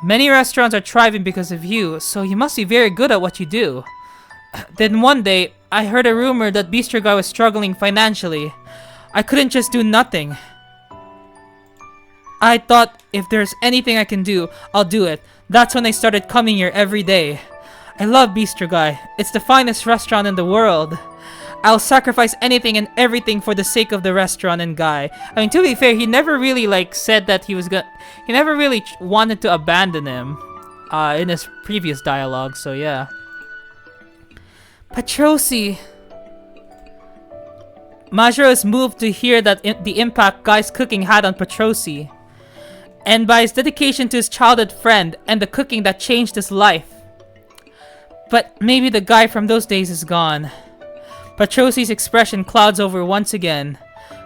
Many restaurants are thriving because of you, so you must be very good at what you do. Then one day, I heard a rumor that Bistro Guy was struggling financially. I couldn't just do nothing. I thought, if there's anything I can do, I'll do it. That's when I started coming here every day. I love Bistro Guy. It's the finest restaurant in the world. I'll sacrifice anything and everything for the sake of the restaurant and Guy. I mean, to be fair, he never really said that he was gonna. He never really wanted to abandon him, in his previous dialogue. So yeah. Patrosi. Majuro is moved to hear that the impact Guy's cooking had on Patrosi, and by his dedication to his childhood friend and the cooking that changed his life. But maybe the Guy from those days is gone. Patrosi's expression clouds over once again.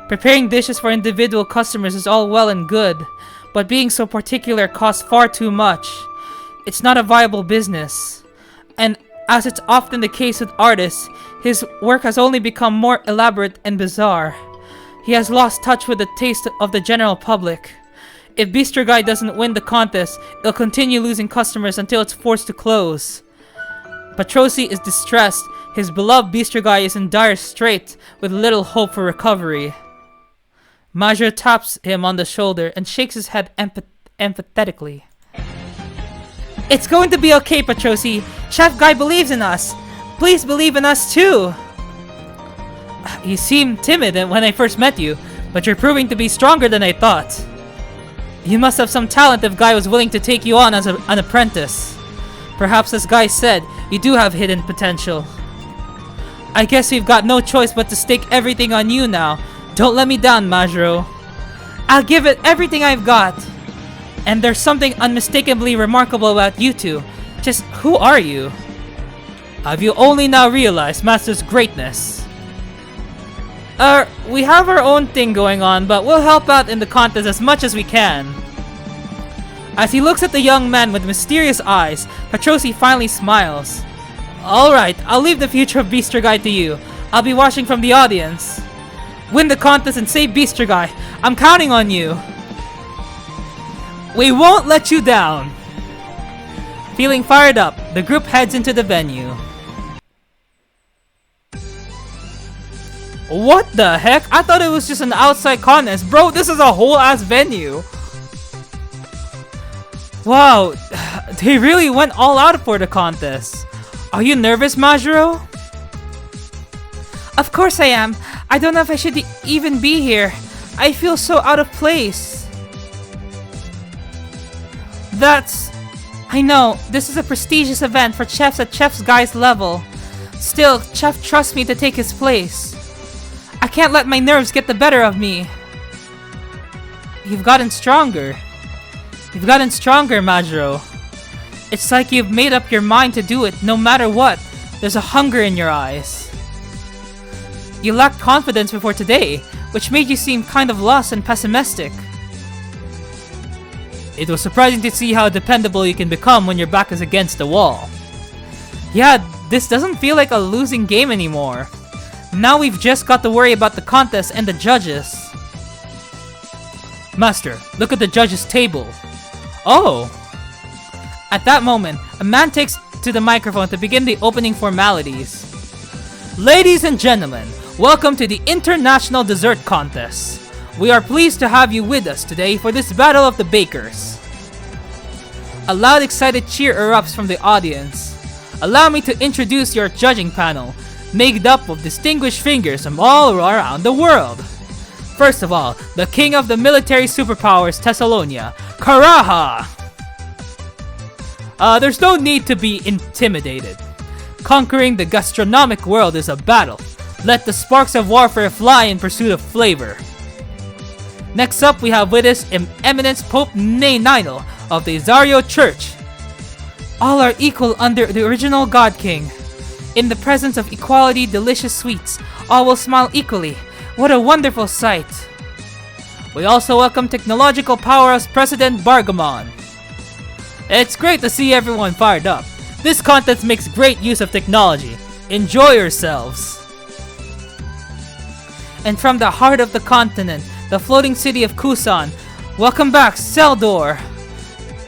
Preparing dishes for individual customers is all well and good, but being so particular costs far too much. It's not a viable business. And as it's often the case with artists, his work has only become more elaborate and bizarre. He has lost touch with the taste of the general public. If Bistro Guy doesn't win the contest, it'll continue losing customers until it's forced to close. Patrosi is distressed. His beloved Bistro Guy is in dire straits with little hope for recovery. Majuro taps him on the shoulder and shakes his head empathetically. It's going to be okay, Patrosi. Chef Guy believes in us. Please believe in us too. You seemed timid when I first met you, but you're proving to be stronger than I thought. You must have some talent if Guy was willing to take you on as an apprentice. Perhaps, as Guy said, you do have hidden potential. I guess we've got no choice but to stake everything on you now. Don't let me down, Majuro. I'll give it everything I've got. And there's something unmistakably remarkable about you two. Just who are you? Have you only now realized Master's greatness? We have our own thing going on, but we'll help out in the contest as much as we can. As he looks at the young man with mysterious eyes, Patrosi finally smiles. Alright, I'll leave the future of Bistro Guy to you. I'll be watching from the audience. Win the contest and save Bistro Guy. I'm counting on you. We won't let you down. Feeling fired up, the group heads into the venue. What the heck? I thought it was just an outside contest. Bro, this is a whole ass venue. Wow, they really went all out for the contest. Are you nervous, Majuro? Of course I am. I don't know if I should even be here. I feel so out of place. I know, this is a prestigious event for chefs at Chef Guy's level. Still, Chef trusts me to take his place. I can't let my nerves get the better of me. You've gotten stronger. You've gotten stronger, Majuro. It's like you've made up your mind to do it no matter what. There's a hunger in your eyes. You lacked confidence before today, which made you seem kind of lost and pessimistic. It was surprising to see how dependable you can become when your back is against the wall. Yeah, this doesn't feel like a losing game anymore. Now we've just got to worry about the contest and the judges. Master, look at the judges' table. Oh! At that moment, a man takes to the microphone to begin the opening formalities. Ladies and gentlemen, welcome to the International Dessert Contest. We are pleased to have you with us today for this Battle of the Bakers. A loud excited cheer erupts from the audience. Allow me to introduce your judging panel, made up of distinguished figures from all around the world. First of all, the king of the military superpowers Thessalonia, Karaha! There's no need to be intimidated. Conquering the gastronomic world is a battle. Let the sparks of warfare fly in pursuit of flavor. Next up, we have with us Eminence Pope Nainino of the Zario Church. All are equal under the original God King. In the presence of equality, delicious sweets, all will smile equally. What a wonderful sight. We also welcome technological powerhouse President Bargamon. It's great to see everyone fired up. This contest makes great use of technology. Enjoy yourselves. And from the heart of the continent, the floating city of Kusan. Welcome back, Seldor!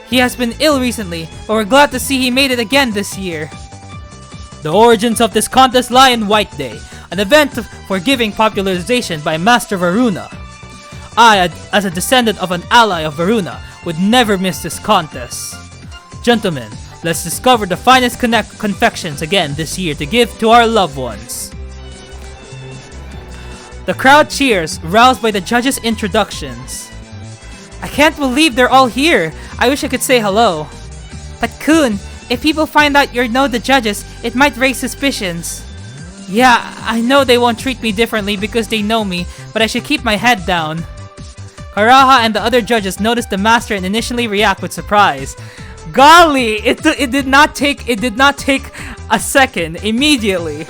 He has been ill recently, but we're glad to see he made it again this year. The origins of this contest lie in White Day, an event for giving popularization by Master Varuna. I, as a descendant of an ally of Varuna, would never miss this contest. Gentlemen, let's discover the finest confections again this year to give to our loved ones. The crowd cheers, roused by the judges' introductions. I can't believe they're all here. I wish I could say hello. But Kun, if people find out you know the judges, it might raise suspicions. Yeah, I know they won't treat me differently because they know me, but I should keep my head down. Karaha and the other judges notice the master and initially react with surprise. Golly, it did not take a second immediately.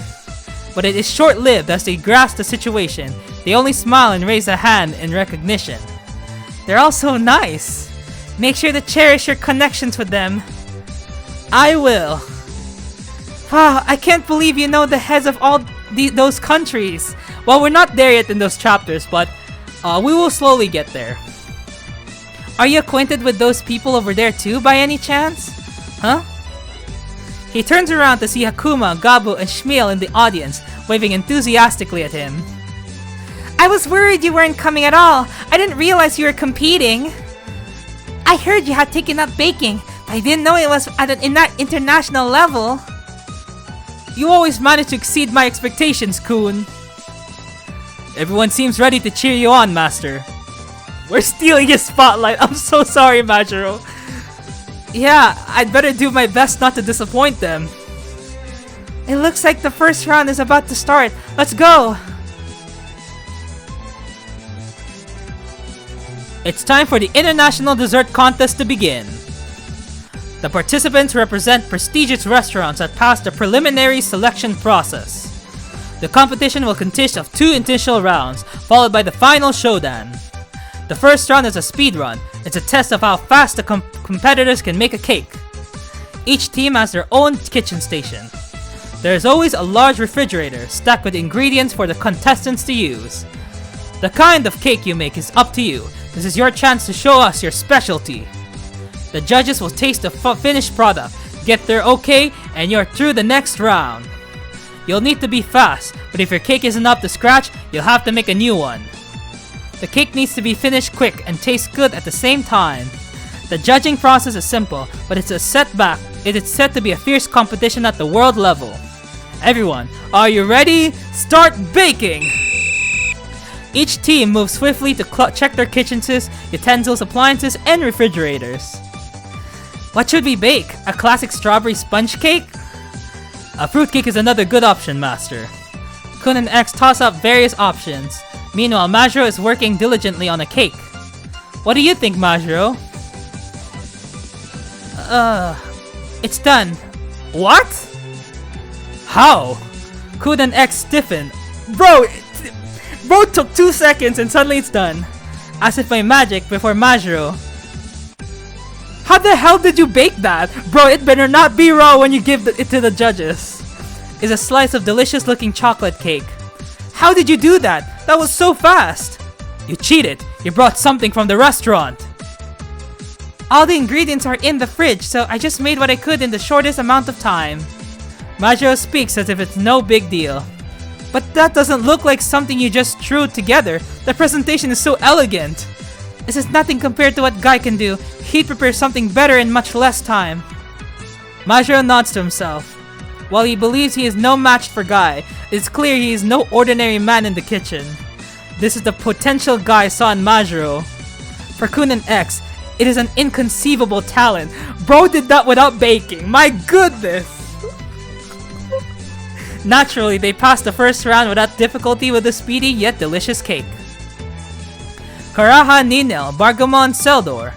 But it is short-lived as they grasp the situation. They only smile and raise a hand in recognition. They're all so nice. Make sure to cherish your connections with them. I will. Wow, I can't believe you know the heads of all those countries. Well, we're not there yet in those chapters, but we will slowly get there. Are you acquainted with those people over there too, by any chance? Huh? He turns around to see Hakuma, Gabu, and Shmuel in the audience, waving enthusiastically at him. I was worried you weren't coming at all. I didn't realize you were competing. I heard you had taken up baking, but I didn't know it was at an international level. You always manage to exceed my expectations, Kun. Everyone seems ready to cheer you on, Master. We're stealing his spotlight. I'm so sorry, Majiro. Yeah, I'd better do my best not to disappoint them. It looks like the first round is about to start. Let's go! It's time for the International Dessert Contest to begin. The participants represent prestigious restaurants that passed the preliminary selection process. The competition will consist of 2 initial rounds, followed by the final showdown. The first round is a speed run. It's a test of how fast the competitors can make a cake. Each team has their own kitchen station. There is always a large refrigerator stacked with ingredients for the contestants to use. The kind of cake you make is up to you. This is your chance to show us your specialty. The judges will taste the finished product, get their okay, and you're through the next round. You'll need to be fast, but if your cake isn't up to scratch, you'll have to make a new one. The cake needs to be finished quick and taste good at the same time. The judging process is simple, but it's a setback. It is set to be a fierce competition at the world level. Everyone, are you ready? Start baking! Each team moves swiftly to check their kitchens, utensils, appliances, and refrigerators. What should we bake? A classic strawberry sponge cake? A fruit cake is another good option, Master. Kun and X toss up various options. Meanwhile, Majiro is working diligently on a cake. What do you think, Majiro? It's done. What? How? Kun and X stiffen. Bro took 2 seconds and suddenly it's done. As if by magic before Majiro. How the hell did you bake that? Bro, it better not be raw when you give it to the judges. Is a slice of delicious looking chocolate cake. How did you do that? That was so fast. You cheated. You brought something from the restaurant. All the ingredients are in the fridge, so I just made what I could in the shortest amount of time. Majiro speaks as if it's no big deal. But that doesn't look like something you just threw together. The presentation is so elegant. This is nothing compared to what Guy can do. He'd prepare something better in much less time. Majiro nods to himself. While he believes he is no match for Guy, it's clear he is no ordinary man in the kitchen. This is the potential Guy saw in Majiro. For Kun and X, it is an inconceivable talent. Bro did that without baking. My goodness! Naturally, they passed the first round without difficulty with a speedy yet delicious cake. Karaha, Ninel, Bargamon, Seldor.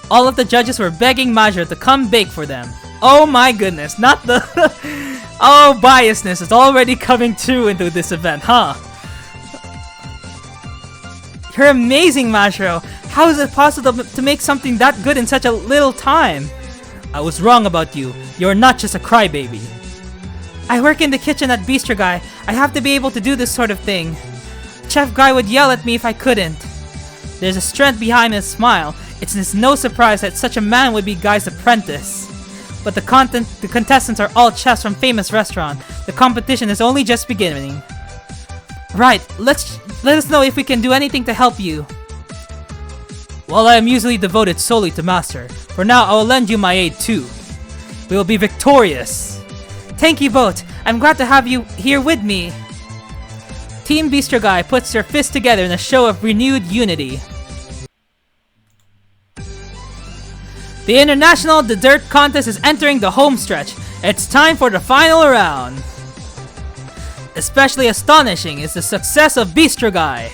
All of the judges were begging Majiro to come bake for them. Oh my goodness, not the... Oh, biasness is already coming through into this event, huh? You're amazing, Majiro. How is it possible to make something that good in such a little time? I was wrong about you. You're not just a crybaby. I work in the kitchen at Bistro Guy. I have to be able to do this sort of thing. Chef Guy would yell at me if I couldn't. There's a strength behind his smile. It's no surprise that such a man would be Guy's apprentice. But the contestants are all chefs from famous restaurant. The competition is only just beginning. Right, let us know if we can do anything to help you. While I am usually devoted solely to Master, for now I will lend you my aid too. We will be victorious. Thank you both. I'm glad to have you here with me. Team Bistro Guy puts their fists together in a show of renewed unity. The International Dessert Contest is entering the home stretch. It's time for the final round. Especially astonishing is the success of Bistro Guy.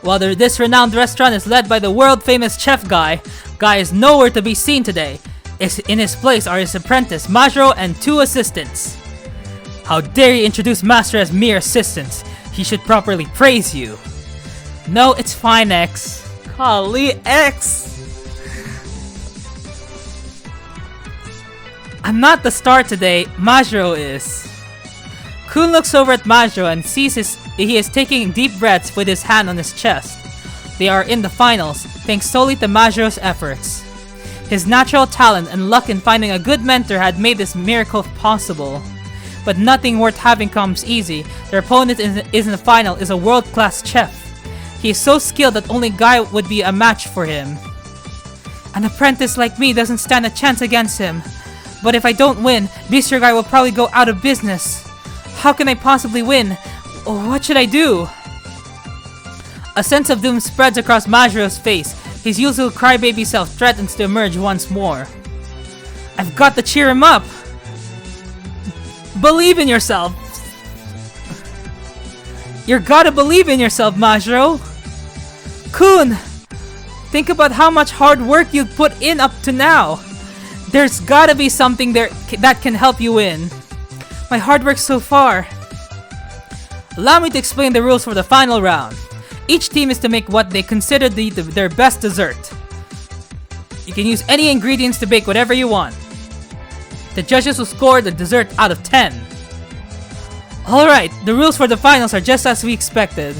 While this renowned restaurant is led by the world-famous chef Guy, Guy is nowhere to be seen today. In his place are his apprentice, Majiro, and 2 assistants. How dare you introduce Master as mere assistants? He should properly praise you. No, it's fine, X. Golly, X! I'm not the star today, Majiro is. Kun looks over at Majiro and sees he is taking deep breaths with his hand on his chest. They are in the finals, thanks solely to Majiro's efforts. His natural talent and luck in finding a good mentor had made this miracle possible. But nothing worth having comes easy. Their opponent in the final is a world-class chef. He is so skilled that only Guy would be a match for him. An apprentice like me doesn't stand a chance against him. But if I don't win, Bistro Guy will probably go out of business. How can I possibly win? What should I do? A sense of doom spreads across Majiro's face. His usual crybaby self threatens to emerge once more. I've got to cheer him up! Believe in yourself! You gotta believe in yourself, Majiro! Kun! Think about how much hard work you've put in up to now! There's gotta be something there that can help you win. My hard work so far. Allow me to explain the rules for the final round. Each team is to make what they consider their best dessert. You can use any ingredients to bake whatever you want. The judges will score the dessert out of 10. Alright, the rules for the finals are just as we expected.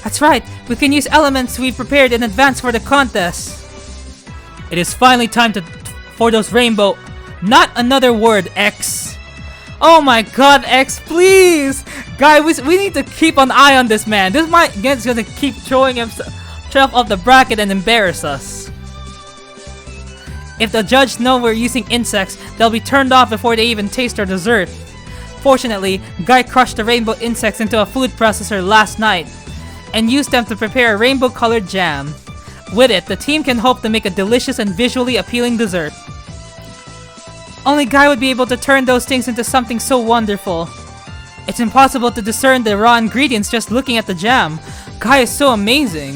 That's right, we can use elements we prepared in advance for the contest. It is finally time for those rainbow... Not another word, X. Oh my god, X, please! Guy, we need to keep an eye on this man. This man is gonna keep throwing himself off the bracket and embarrass us. If the judges know we're using insects, they'll be turned off before they even taste our dessert. Fortunately, Guy crushed the rainbow insects into a food processor last night and used them to prepare a rainbow-colored jam. With it, the team can hope to make a delicious and visually appealing dessert. Only Guy would be able to turn those things into something so wonderful. It's impossible to discern the raw ingredients just looking at the jam. Guy is so amazing.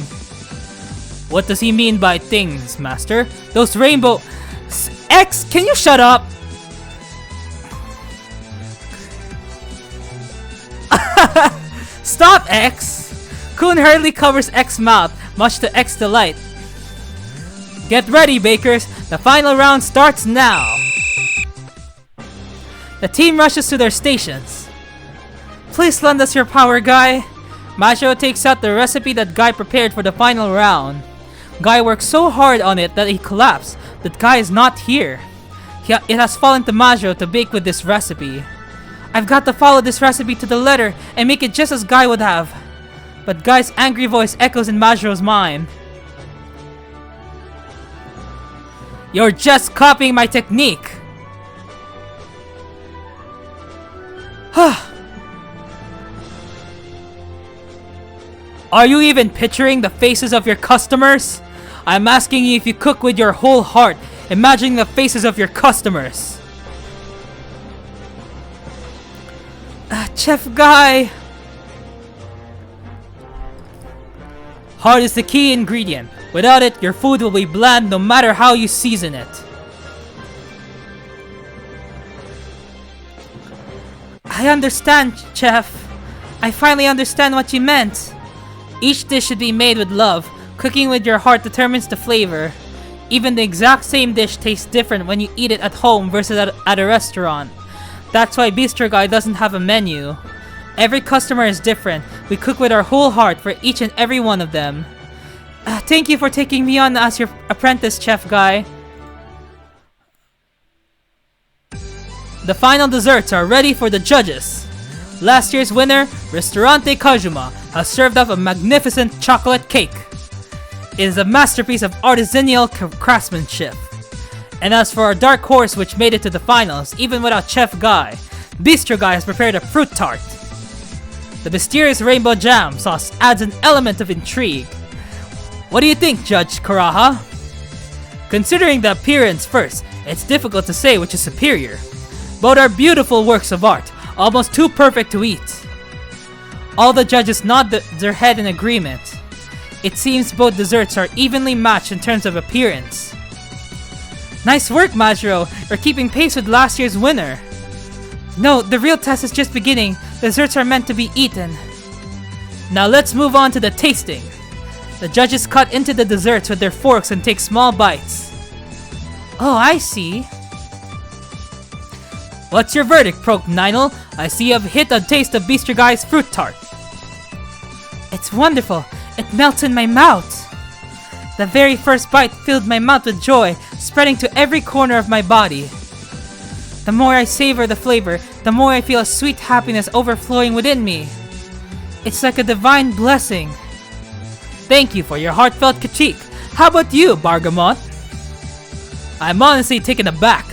What does he mean by things, Master? Those rainbow... X, can you shut up? Stop, X! Kun hurriedly covers X's mouth, much to X's delight. Get ready, bakers! The final round starts now! The team rushes to their stations. Please lend us your power, Guy. Majiro takes out the recipe that Guy prepared for the final round. Guy worked so hard on it that he collapsed, but Guy is not here. It has fallen to Majiro to bake with this recipe. I've got to follow this recipe to the letter and make it just as Guy would have. But Guy's angry voice echoes in Majiro's mind. You're just copying my technique! Are you even picturing the faces of your customers? I'm asking you if you cook with your whole heart, imagining the faces of your customers. Chef Guy! Heart is the key ingredient. Without it, your food will be bland no matter how you season it. I understand, Chef. I finally understand what you meant. Each dish should be made with love. Cooking with your heart determines the flavor. Even the exact same dish tastes different when you eat it at home versus at a restaurant. That's why Bistro Guy doesn't have a menu. Every customer is different. We cook with our whole heart for each and every one of them. Thank you for taking me on as your apprentice, Chef Guy. The final desserts are ready for the judges. Last year's winner, Restaurante Kajuma, has served up a magnificent chocolate cake. It is a masterpiece of artisanal craftsmanship. And as for our dark horse which made it to the finals, even without Chef Guy, Bistro Guy has prepared a fruit tart. The mysterious rainbow jam sauce adds an element of intrigue. What do you think, Judge Karaha? Considering the appearance first, it's difficult to say which is superior. Both are beautiful works of art, almost too perfect to eat. All the judges nod their head in agreement. It seems both desserts are evenly matched in terms of appearance. Nice work, Majiro! You're keeping pace with last year's winner. No, the real test is just beginning. Desserts are meant to be eaten. Now let's move on to the tasting. The judges cut into the desserts with their forks and take small bites. Oh, I see. What's your verdict, Progninal? I see you've hit a taste of Bistro Guy's fruit tart. It's wonderful. It melts in my mouth. The very first bite filled my mouth with joy, spreading to every corner of my body. The more I savor the flavor, the more I feel a sweet happiness overflowing within me. It's like a divine blessing. Thank you for your heartfelt critique. How about you, Bargamot? I'm honestly taken aback.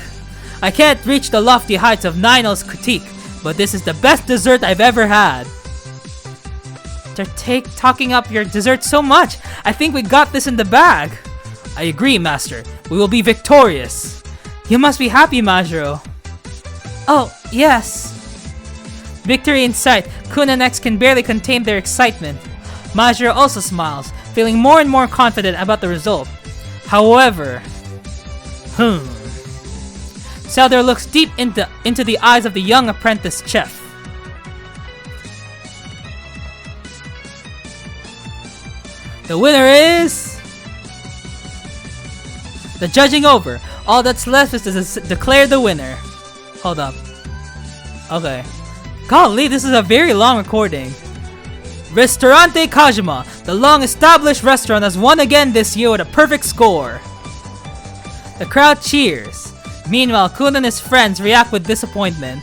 I can't reach the lofty heights of Ninal's critique, but this is the best dessert I've ever had. They're talking up your dessert so much. I think we got this in the bag. I agree, Master. We will be victorious. You must be happy, Majiro. Oh, yes. Victory in sight, Kun and X can barely contain their excitement. Majiro also smiles, feeling more and more confident about the result. However... Seldor looks deep into the eyes of the young apprentice chef. The winner is... The judging over. All that's left is to declare the winner. Hold up. Okay. Golly, this is a very long recording. Restaurante Kajima, the long-established restaurant, has won again this year with a perfect score. The crowd cheers. Meanwhile, Kun and his friends react with disappointment.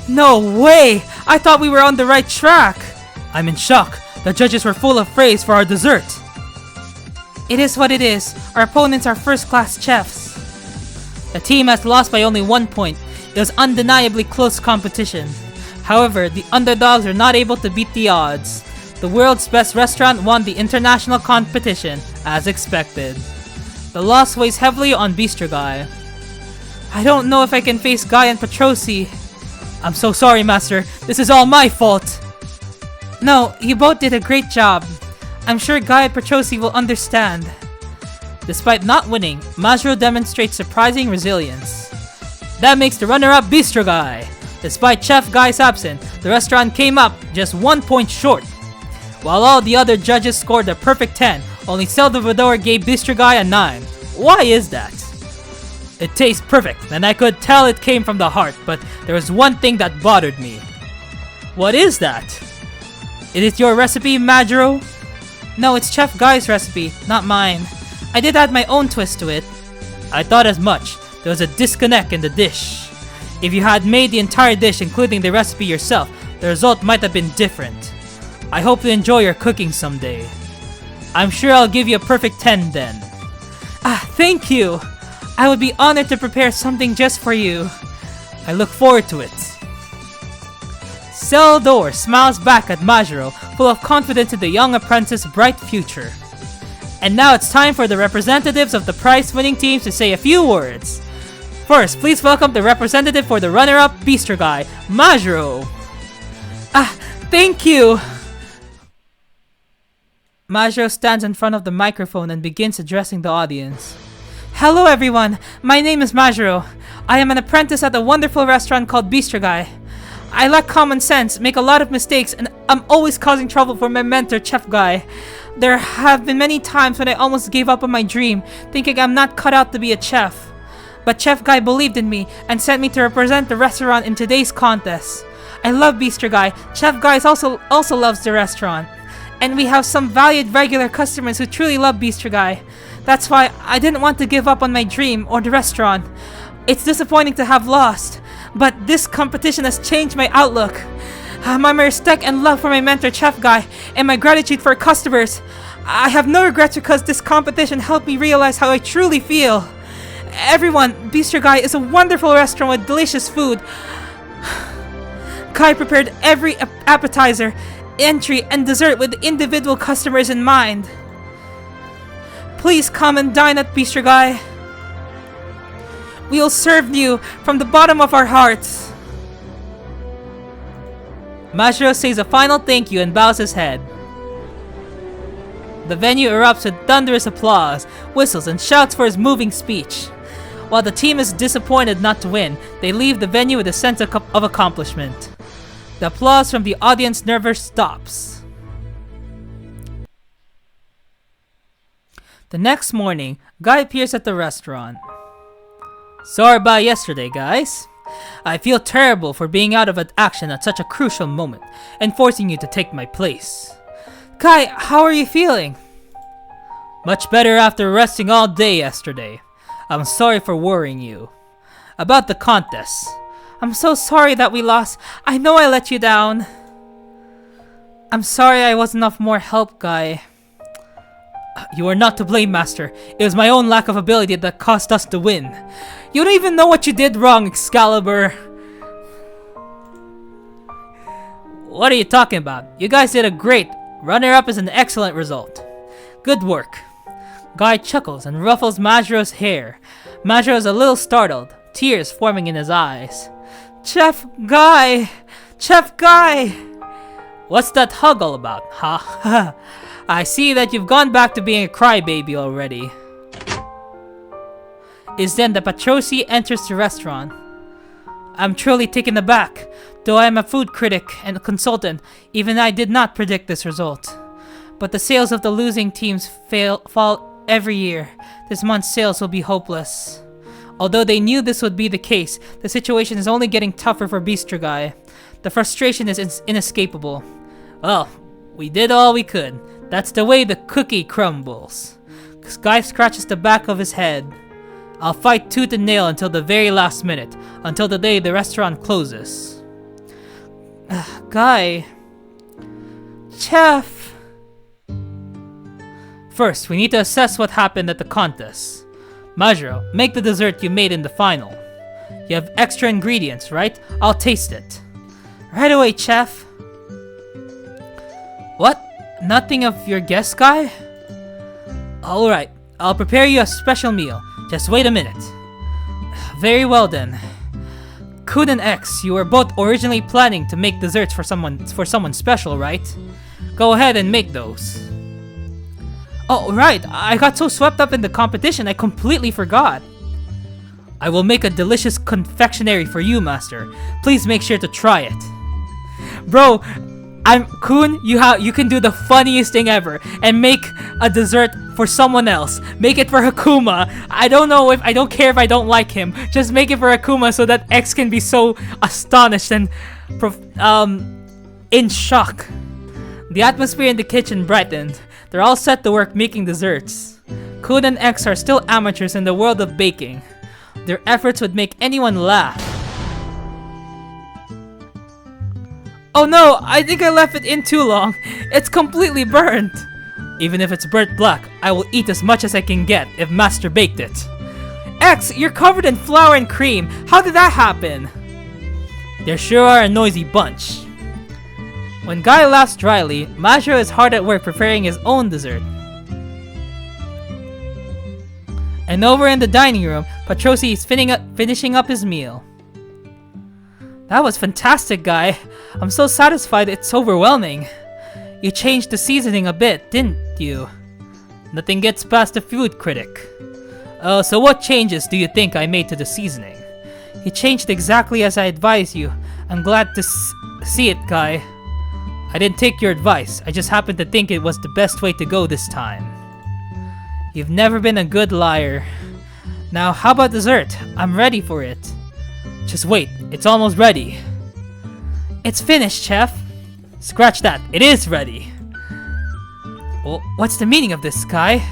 No way! I thought we were on the right track! I'm in shock. The judges were full of praise for our dessert. It is what it is. Our opponents are first-class chefs. The team has lost by only 1 point. It was undeniably close competition. However, the underdogs are not able to beat the odds. The world's best restaurant won the international competition, as expected. The loss weighs heavily on Bistro Guy. I don't know if I can face Guy and Petrosi. I'm so sorry, Master. This is all my fault. No, you both did a great job. I'm sure Guy and Petrosi will understand. Despite not winning, Majiro demonstrates surprising resilience. That makes the runner-up Bistro Guy. Despite Chef Guy's absence, the restaurant came up just 1 point short. While all the other judges scored a perfect 10, only Salvador gave Bistro Guy a 9. Why is that? It tastes perfect, and I could tell it came from the heart, but there was one thing that bothered me. What is that? Is it your recipe, Majiro? No, it's Chef Guy's recipe, not mine. I did add my own twist to it. I thought as much. There was a disconnect in the dish. If you had made the entire dish including the recipe yourself, the result might have been different. I hope you enjoy your cooking someday. I'm sure I'll give you a perfect 10 then. Thank you! I would be honored to prepare something just for you. I look forward to it. Seldor smiles back at Majiro, full of confidence in the young apprentice's bright future. And now it's time for the representatives of the prize-winning teams to say a few words. First, please welcome the representative for the runner-up Bistro Guy, Majiro. Thank you! Majiro stands in front of the microphone and begins addressing the audience. Hello everyone, my name is Majiro. I am an apprentice at a wonderful restaurant called Bistro Guy. I lack common sense, make a lot of mistakes, and I'm always causing trouble for my mentor, Chef Guy. There have been many times when I almost gave up on my dream, thinking I'm not cut out to be a chef. But Chef Guy believed in me and sent me to represent the restaurant in today's contest. I love Bistro Guy. Chef Guy also loves the restaurant. And we have some valued regular customers who truly love Bistro Guy. That's why I didn't want to give up on my dream or the restaurant. It's disappointing to have lost, but this competition has changed my outlook. My respect and love for my mentor Chef Guy and my gratitude for customers. I have no regrets because this competition helped me realize how I truly feel. Everyone, Bistro Guy is a wonderful restaurant with delicious food. Guy prepared every appetizer, entry, and dessert with individual customers in mind. Please come and dine at Bistro Guy. We'll serve you from the bottom of our hearts. Majiro says a final thank you and bows his head. The venue erupts with thunderous applause, whistles, and shouts for his moving speech. While the team is disappointed not to win, they leave the venue with a sense of accomplishment. The applause from the audience never stops. The next morning, Guy appears at the restaurant. Sorry about yesterday, guys. I feel terrible for being out of action at such a crucial moment and forcing you to take my place. Guy, how are you feeling? Much better after resting all day yesterday. I'm sorry for worrying you. About the contest. I'm so sorry that we lost. I know I let you down. I'm sorry I wasn't of more help, Guy. You are not to blame, Master. It was my own lack of ability that caused us to win. You don't even know what you did wrong, Excalibur. What are you talking about? You guys did a great. Runner-up is an excellent result. Good work. Guy chuckles and ruffles Majiro's hair. Majiro is a little startled, tears forming in his eyes. Chef Guy! Chef Guy! What's that hug all about, huh? I see that you've gone back to being a crybaby already. Is then the Patrosi enters the restaurant. I'm truly taken aback. Though I am a food critic and a consultant, even I did not predict this result. But the sales of the losing teams fall every year. This month's sales will be hopeless. Although they knew this would be the case, the situation is only getting tougher for Bistro Guy. The frustration is inescapable. Well, we did all we could. That's the way the cookie crumbles. Guy scratches the back of his head. I'll fight tooth and nail until the very last minute, until the day the restaurant closes. Guy... Chef... First, we need to assess what happened at the contest. Majiro, make the dessert you made in the final. You have extra ingredients, right? I'll taste it. Right away, chef. What? Nothing of your guest, Guy? Alright, I'll prepare you a special meal. Just wait a minute. Very well then. Kun and X, you were both originally planning to make desserts for someone special, right? Go ahead and make those. Oh, right. I got so swept up in the competition, I completely forgot. I will make a delicious confectionery for you, Master. Please make sure to try it. Bro, Kun, you can do the funniest thing ever and make a dessert for someone else. Make it for Hakuma. I don't care if I don't like him. Just make it for Hakuma so that X can be so astonished and in shock. The atmosphere in the kitchen brightened. They're all set to work making desserts. Kun and X are still amateurs in the world of baking. Their efforts would make anyone laugh. Oh no, I think I left it in too long. It's completely burnt. Even if it's burnt black, I will eat as much as I can get if Master baked it. X, you're covered in flour and cream. How did that happen? They sure are a noisy bunch. When Guy laughs dryly, Majiro is hard at work preparing his own dessert. And over in the dining room, Patrosi is finishing up his meal. That was fantastic, Guy. I'm so satisfied it's overwhelming. You changed the seasoning a bit, didn't you? Nothing gets past the food critic. So what changes do you think I made to the seasoning? You changed exactly as I advised you. I'm glad to see it, Guy. I didn't take your advice. I just happened to think it was the best way to go this time. You've never been a good liar. Now, how about dessert? I'm ready for it. Just wait, it's almost ready. It's finished, chef. Scratch that, it is ready. Well, what's the meaning of this, Guy?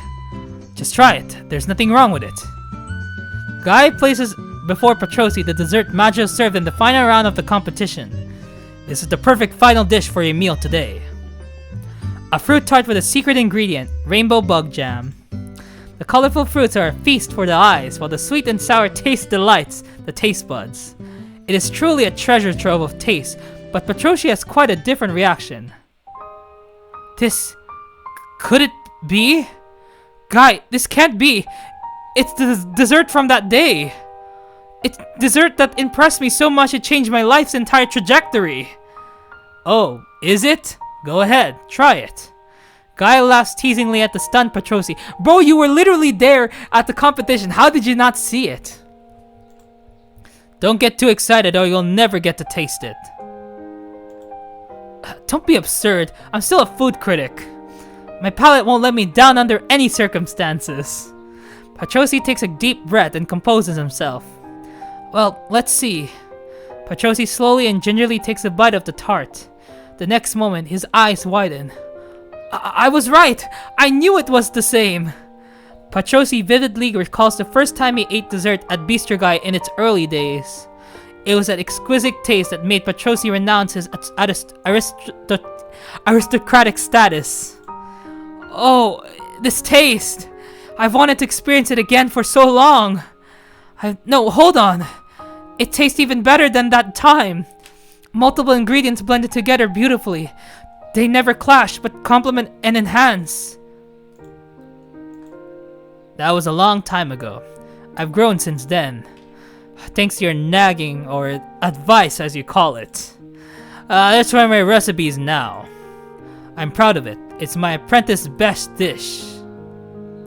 Just try it. There's nothing wrong with it. Guy places before Patrosi the dessert Majiro served in the final round of the competition. This is the perfect final dish for your meal today. A fruit tart with a secret ingredient, rainbow bug jam. The colorful fruits are a feast for the eyes, while the sweet and sour taste delights the taste buds. It is truly a treasure trove of taste, but Patrosi has quite a different reaction. This... could it be? Guy, this can't be. It's the dessert from that day. It's dessert that impressed me so much it changed my life's entire trajectory. Oh, is it? Go ahead, try it. Guy laughs teasingly at the stunned Patrosi. Bro, you were literally there at the competition. How did you not see it? Don't get too excited or you'll never get to taste it. Don't be absurd. I'm still a food critic. My palate won't let me down under any circumstances. Patrosi takes a deep breath and composes himself. Well, let's see. Patrosi slowly and gingerly takes a bite of the tart. The next moment, his eyes widen. I was right! I knew it was the same! Patrosi vividly recalls the first time he ate dessert at Bistro Guy in its early days. It was that exquisite taste that made Patrosi renounce his aristocratic status. Oh, this taste! I've wanted to experience it again for so long! No, hold on! It tastes even better than that time! Multiple ingredients blended together beautifully. They never clash, but complement and enhance. That was a long time ago. I've grown since then. Thanks to your nagging, or advice as you call it. That's why my recipe is now. I'm proud of it. It's my apprentice's best dish.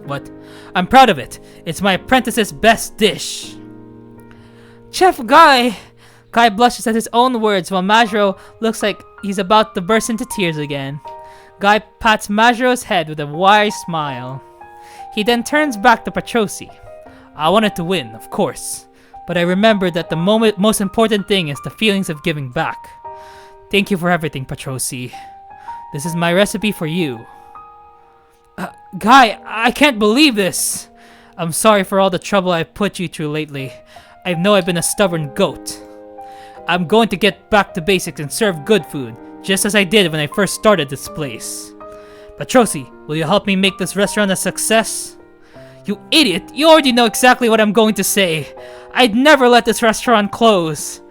What? I'm proud of it. It's my apprentice's best dish. Chef Guy! Guy blushes at his own words while Majiro looks like he's about to burst into tears again. Guy pats Majiro's head with a wide smile. He then turns back to Patrosi. I wanted to win, of course, but I remembered that the most important thing is the feelings of giving back. Thank you for everything, Patrosi. This is my recipe for you. Guy, I can't believe this! I'm sorry for all the trouble I've put you through lately. I know I've been a stubborn goat. I'm going to get back to basics and serve good food, just as I did when I first started this place. Patrosi, will you help me make this restaurant a success? You idiot! You already know exactly what I'm going to say. I'd never let this restaurant close.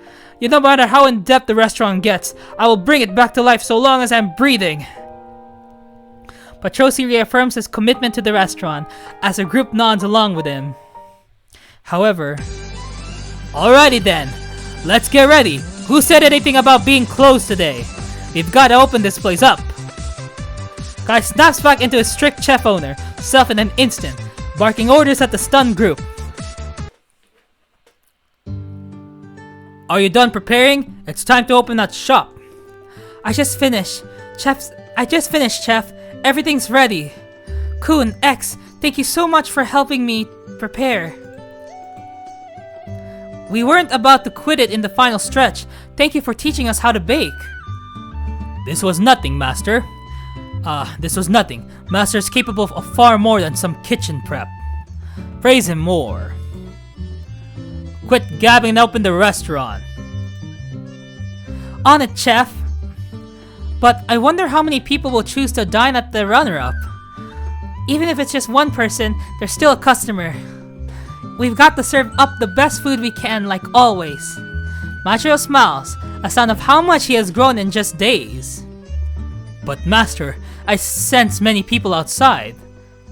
No matter how in-depth the restaurant gets, I will bring it back to life so long as I'm breathing. Patrosi reaffirms his commitment to the restaurant as the group nods along with him. However... Alrighty then! Let's get ready! Who said anything about being closed today? We've got to open this place up! Guy snaps back into his strict chef owner, self in an instant, barking orders at the stunned group. Are you done preparing? It's time to open that shop! I just finished, Chef. Everything's ready. Kun, X, thank you so much for helping me prepare. We weren't about to quit it in the final stretch. Thank you for teaching us how to bake. This was nothing, Master. This was nothing. Master is capable of far more than some kitchen prep. Praise him more. Quit gabbing and open the restaurant. On it, Chef. But I wonder how many people will choose to dine at the runner-up. Even if it's just one person, they're still a customer. We've got to serve up the best food we can, like always. Majiro smiles, a sign of how much he has grown in just days. But Master, I sense many people outside.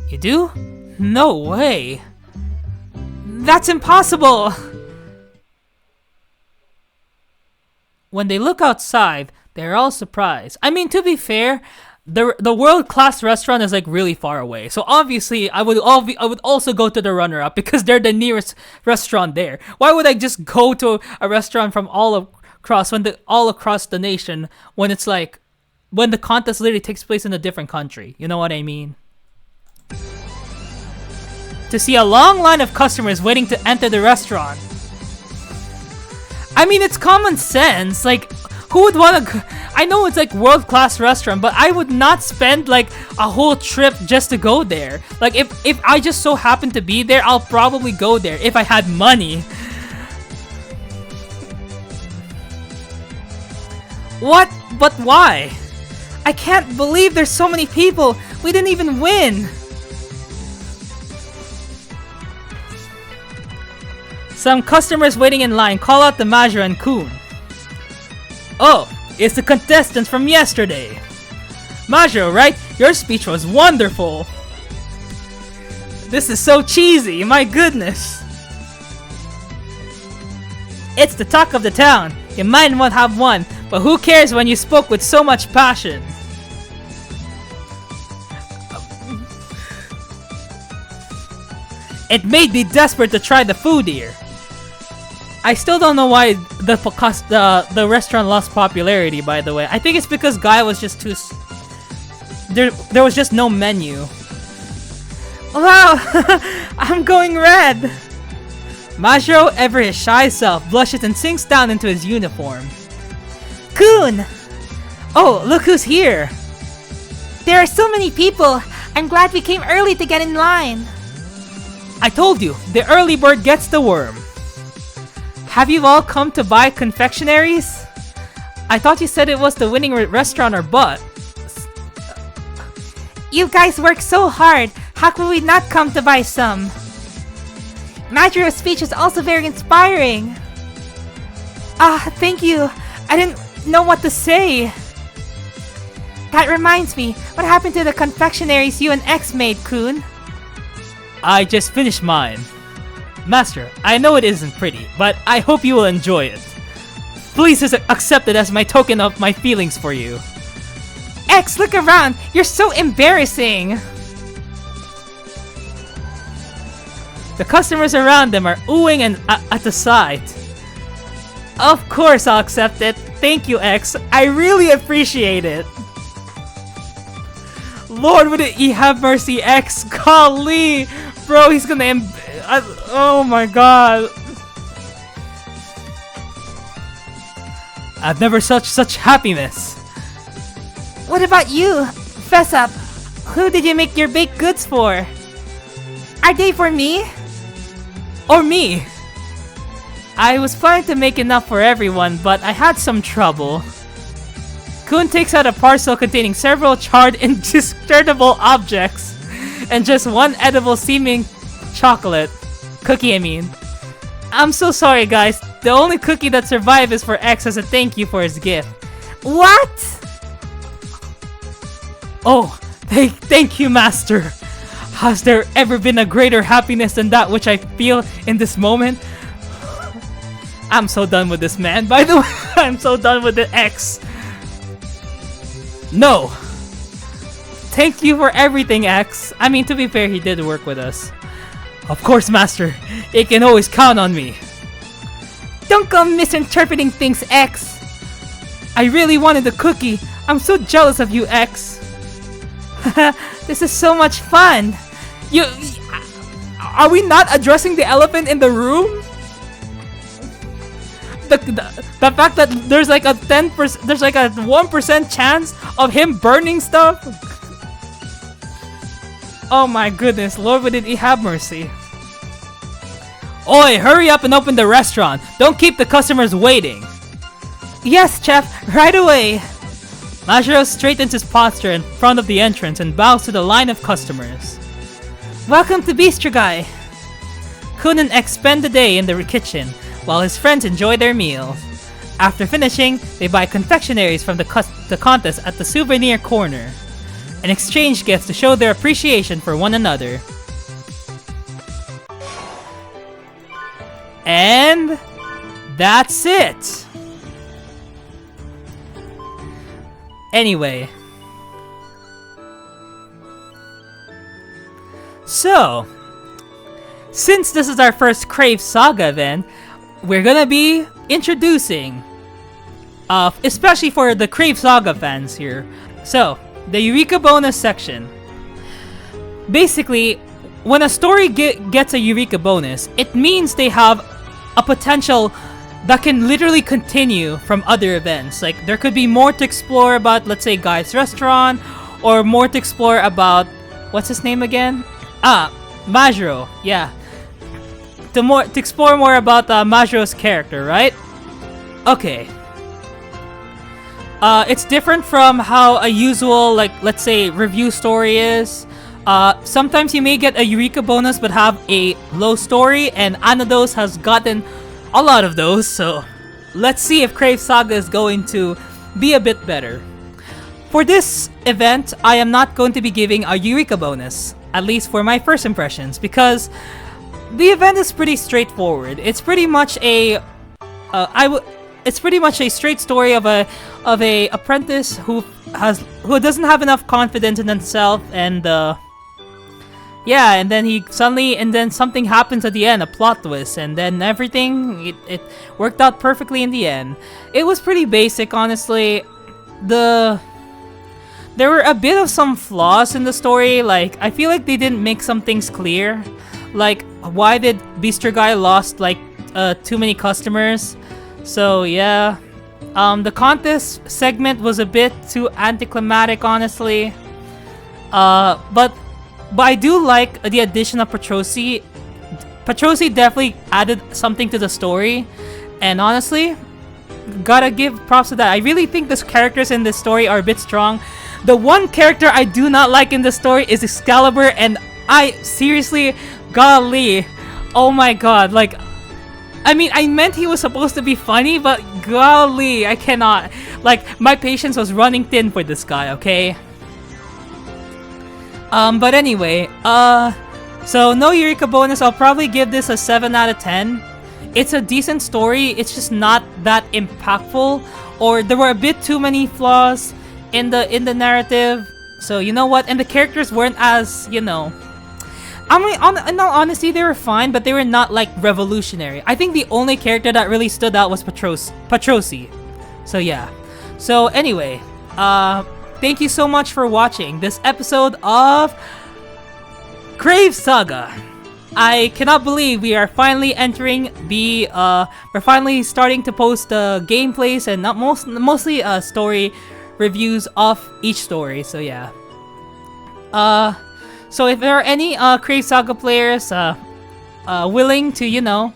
You do? No way. That's impossible! When they look outside, they're all surprised. I mean, to be fair, the world-class restaurant is like really far away. So obviously, I would also go to the runner-up because they're the nearest restaurant there. Why would I just go to a restaurant from all across the nation when it's like when the contest literally takes place in a different country? You know what I mean? To see a long line of customers waiting to enter the restaurant. I mean, it's common sense. Like, Who would want to? I know it's like world-class restaurant, but I would not spend like a whole trip just to go there. Like if I just so happen to be there, I'll probably go there if I had money. What? But why? I can't believe there's so many people. We didn't even win. Some customers waiting in line call out the Majiro and Kun. Oh, it's the contestant from yesterday. Majiro, right? Your speech was wonderful. This is so cheesy, my goodness. It's the talk of the town. You might not have won, but who cares when you spoke with so much passion? It made me desperate to try the food here. I still don't know why the restaurant lost popularity, by the way. I think it's because Guy was just too... There was just no menu. Wow! I'm going red! Majiro, ever his shy self, blushes and sinks down into his uniform. Kun! Oh, look who's here! There are so many people! I'm glad we came early to get in line! I told you, the early bird gets the worm. Have you all come to buy confectionaries? I thought you said it was the winning restaurant or but. You guys work so hard, how could we not come to buy some? Majiro's speech was also very inspiring. Thank you. I didn't know what to say. That reminds me, what happened to the confectionaries you and X made, Kun? I just finished mine. Master, I know it isn't pretty, but I hope you will enjoy it. Please accept it as my token of my feelings for you. X, look around! You're so embarrassing! The customers around them are oohing and at the sight. Of course I'll accept it. Thank you, X. I really appreciate it. Lord, would he have mercy, X? Golly! Bro, he's gonna oh my god. I've never such happiness. What about you? Fess up. Who did you make your baked goods for? Are they for me? Or me? I was planning to make enough for everyone, but I had some trouble. Kun takes out a parcel containing several charred, indiscernible objects and just one edible seeming cookie, I mean. I'm so sorry, guys. The only cookie that survived is for X as a thank you for his gift. What? Oh, thank you, Master. Has there ever been a greater happiness than that which I feel in this moment? I'm so done with this man. By the way, I'm so done with the X. No. Thank you for everything, X. I mean, to be fair, he did work with us. Of course, Master. You can always count on me. Don't go misinterpreting things, X. I really wanted the cookie. I'm so jealous of you, X. This is so much fun. Are we not addressing the elephant in the room? The fact that there's like a 10%, there's like a 1% chance of him burning stuff. Oh my goodness, Lord, did he have mercy? Oi, hurry up and open the restaurant. Don't keep the customers waiting. Yes, chef, right away. Majiro straightens his posture in front of the entrance and bows to the line of customers. Welcome to Bistro Guy. Kun and X spend the day in the kitchen while his friends enjoy their meals. After finishing, they buy confectionaries from the contest at the souvenir corner and exchange gifts to show their appreciation for one another. And that's it! Anyway. So, since this is our first Crave Saga event, we're gonna be introducing, especially for the Crave Saga fans here, so, the Eureka bonus section. Basically, when a story gets a Eureka bonus, it means they have a potential that can literally continue from other events. Like, there could be more to explore about, let's say, Guy's Restaurant, or more to explore about, what's his name again? Majiro, yeah. To explore more about Majiro's character, right? Okay. It's different from how a usual, like, let's say, review story is. Sometimes you may get a Eureka bonus but have a low story, and Anados has gotten a lot of those, so let's see if Crave Saga is going to be a bit better. For this event, I am not going to be giving a Eureka bonus, at least for my first impressions, because the event is pretty straightforward. It's pretty much a it's pretty much a straight story of a apprentice who doesn't have enough confidence in himself, and yeah, and then something happens at the end, a plot twist, and then everything it worked out perfectly in the end. It was pretty basic, honestly. There were a bit of some flaws in the story. Like, I feel like they didn't make some things clear, like why did Bistro Guy lost like too many customers. So yeah, the contest segment was a bit too anticlimactic, honestly. But I do like the addition of Patrosi. Patrosi definitely added something to the story, and honestly, gotta give props to that. I really think the characters in this story are a bit strong. The one character I do not like in the story is Excalibur, and I seriously, golly, oh my god, like, I mean, I meant he was supposed to be funny, but golly, I cannot. Like, my patience was running thin for this guy, okay? But anyway, so no Eureka bonus. I'll probably give this a 7 out of 10. It's a decent story, it's just not that impactful, or there were a bit too many flaws in the narrative. So you know what, and the characters weren't as, you know, I mean, in all honesty, they were fine, but they were not like revolutionary. I think the only character that really stood out was Patrosi. So yeah. So anyway, thank you so much for watching this episode of Crave Saga. I cannot believe we are finally entering the we're finally starting to post gameplays and mostly story reviews of each story. So yeah. So if there are any Crave Saga players willing to, you know,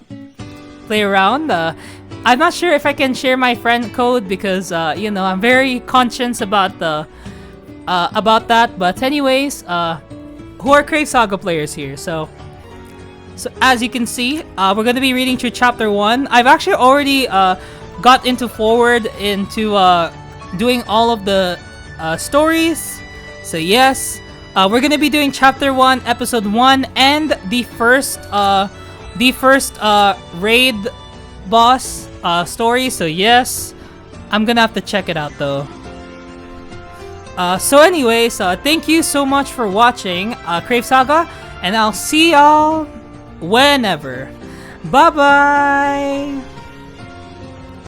play around, I'm not sure if I can share my friend code because you know, I'm very conscious about that. But anyways, who are Crave Saga players here? So as you can see, we're gonna be reading through chapter 1. I've actually already got into forward into doing all of the stories. So yes. We're gonna be doing chapter 1, episode 1, and the first raid boss story. So yes, I'm gonna have to check it out though. So anyways, thank you so much for watching Crave Saga, and I'll see y'all whenever. Bye bye.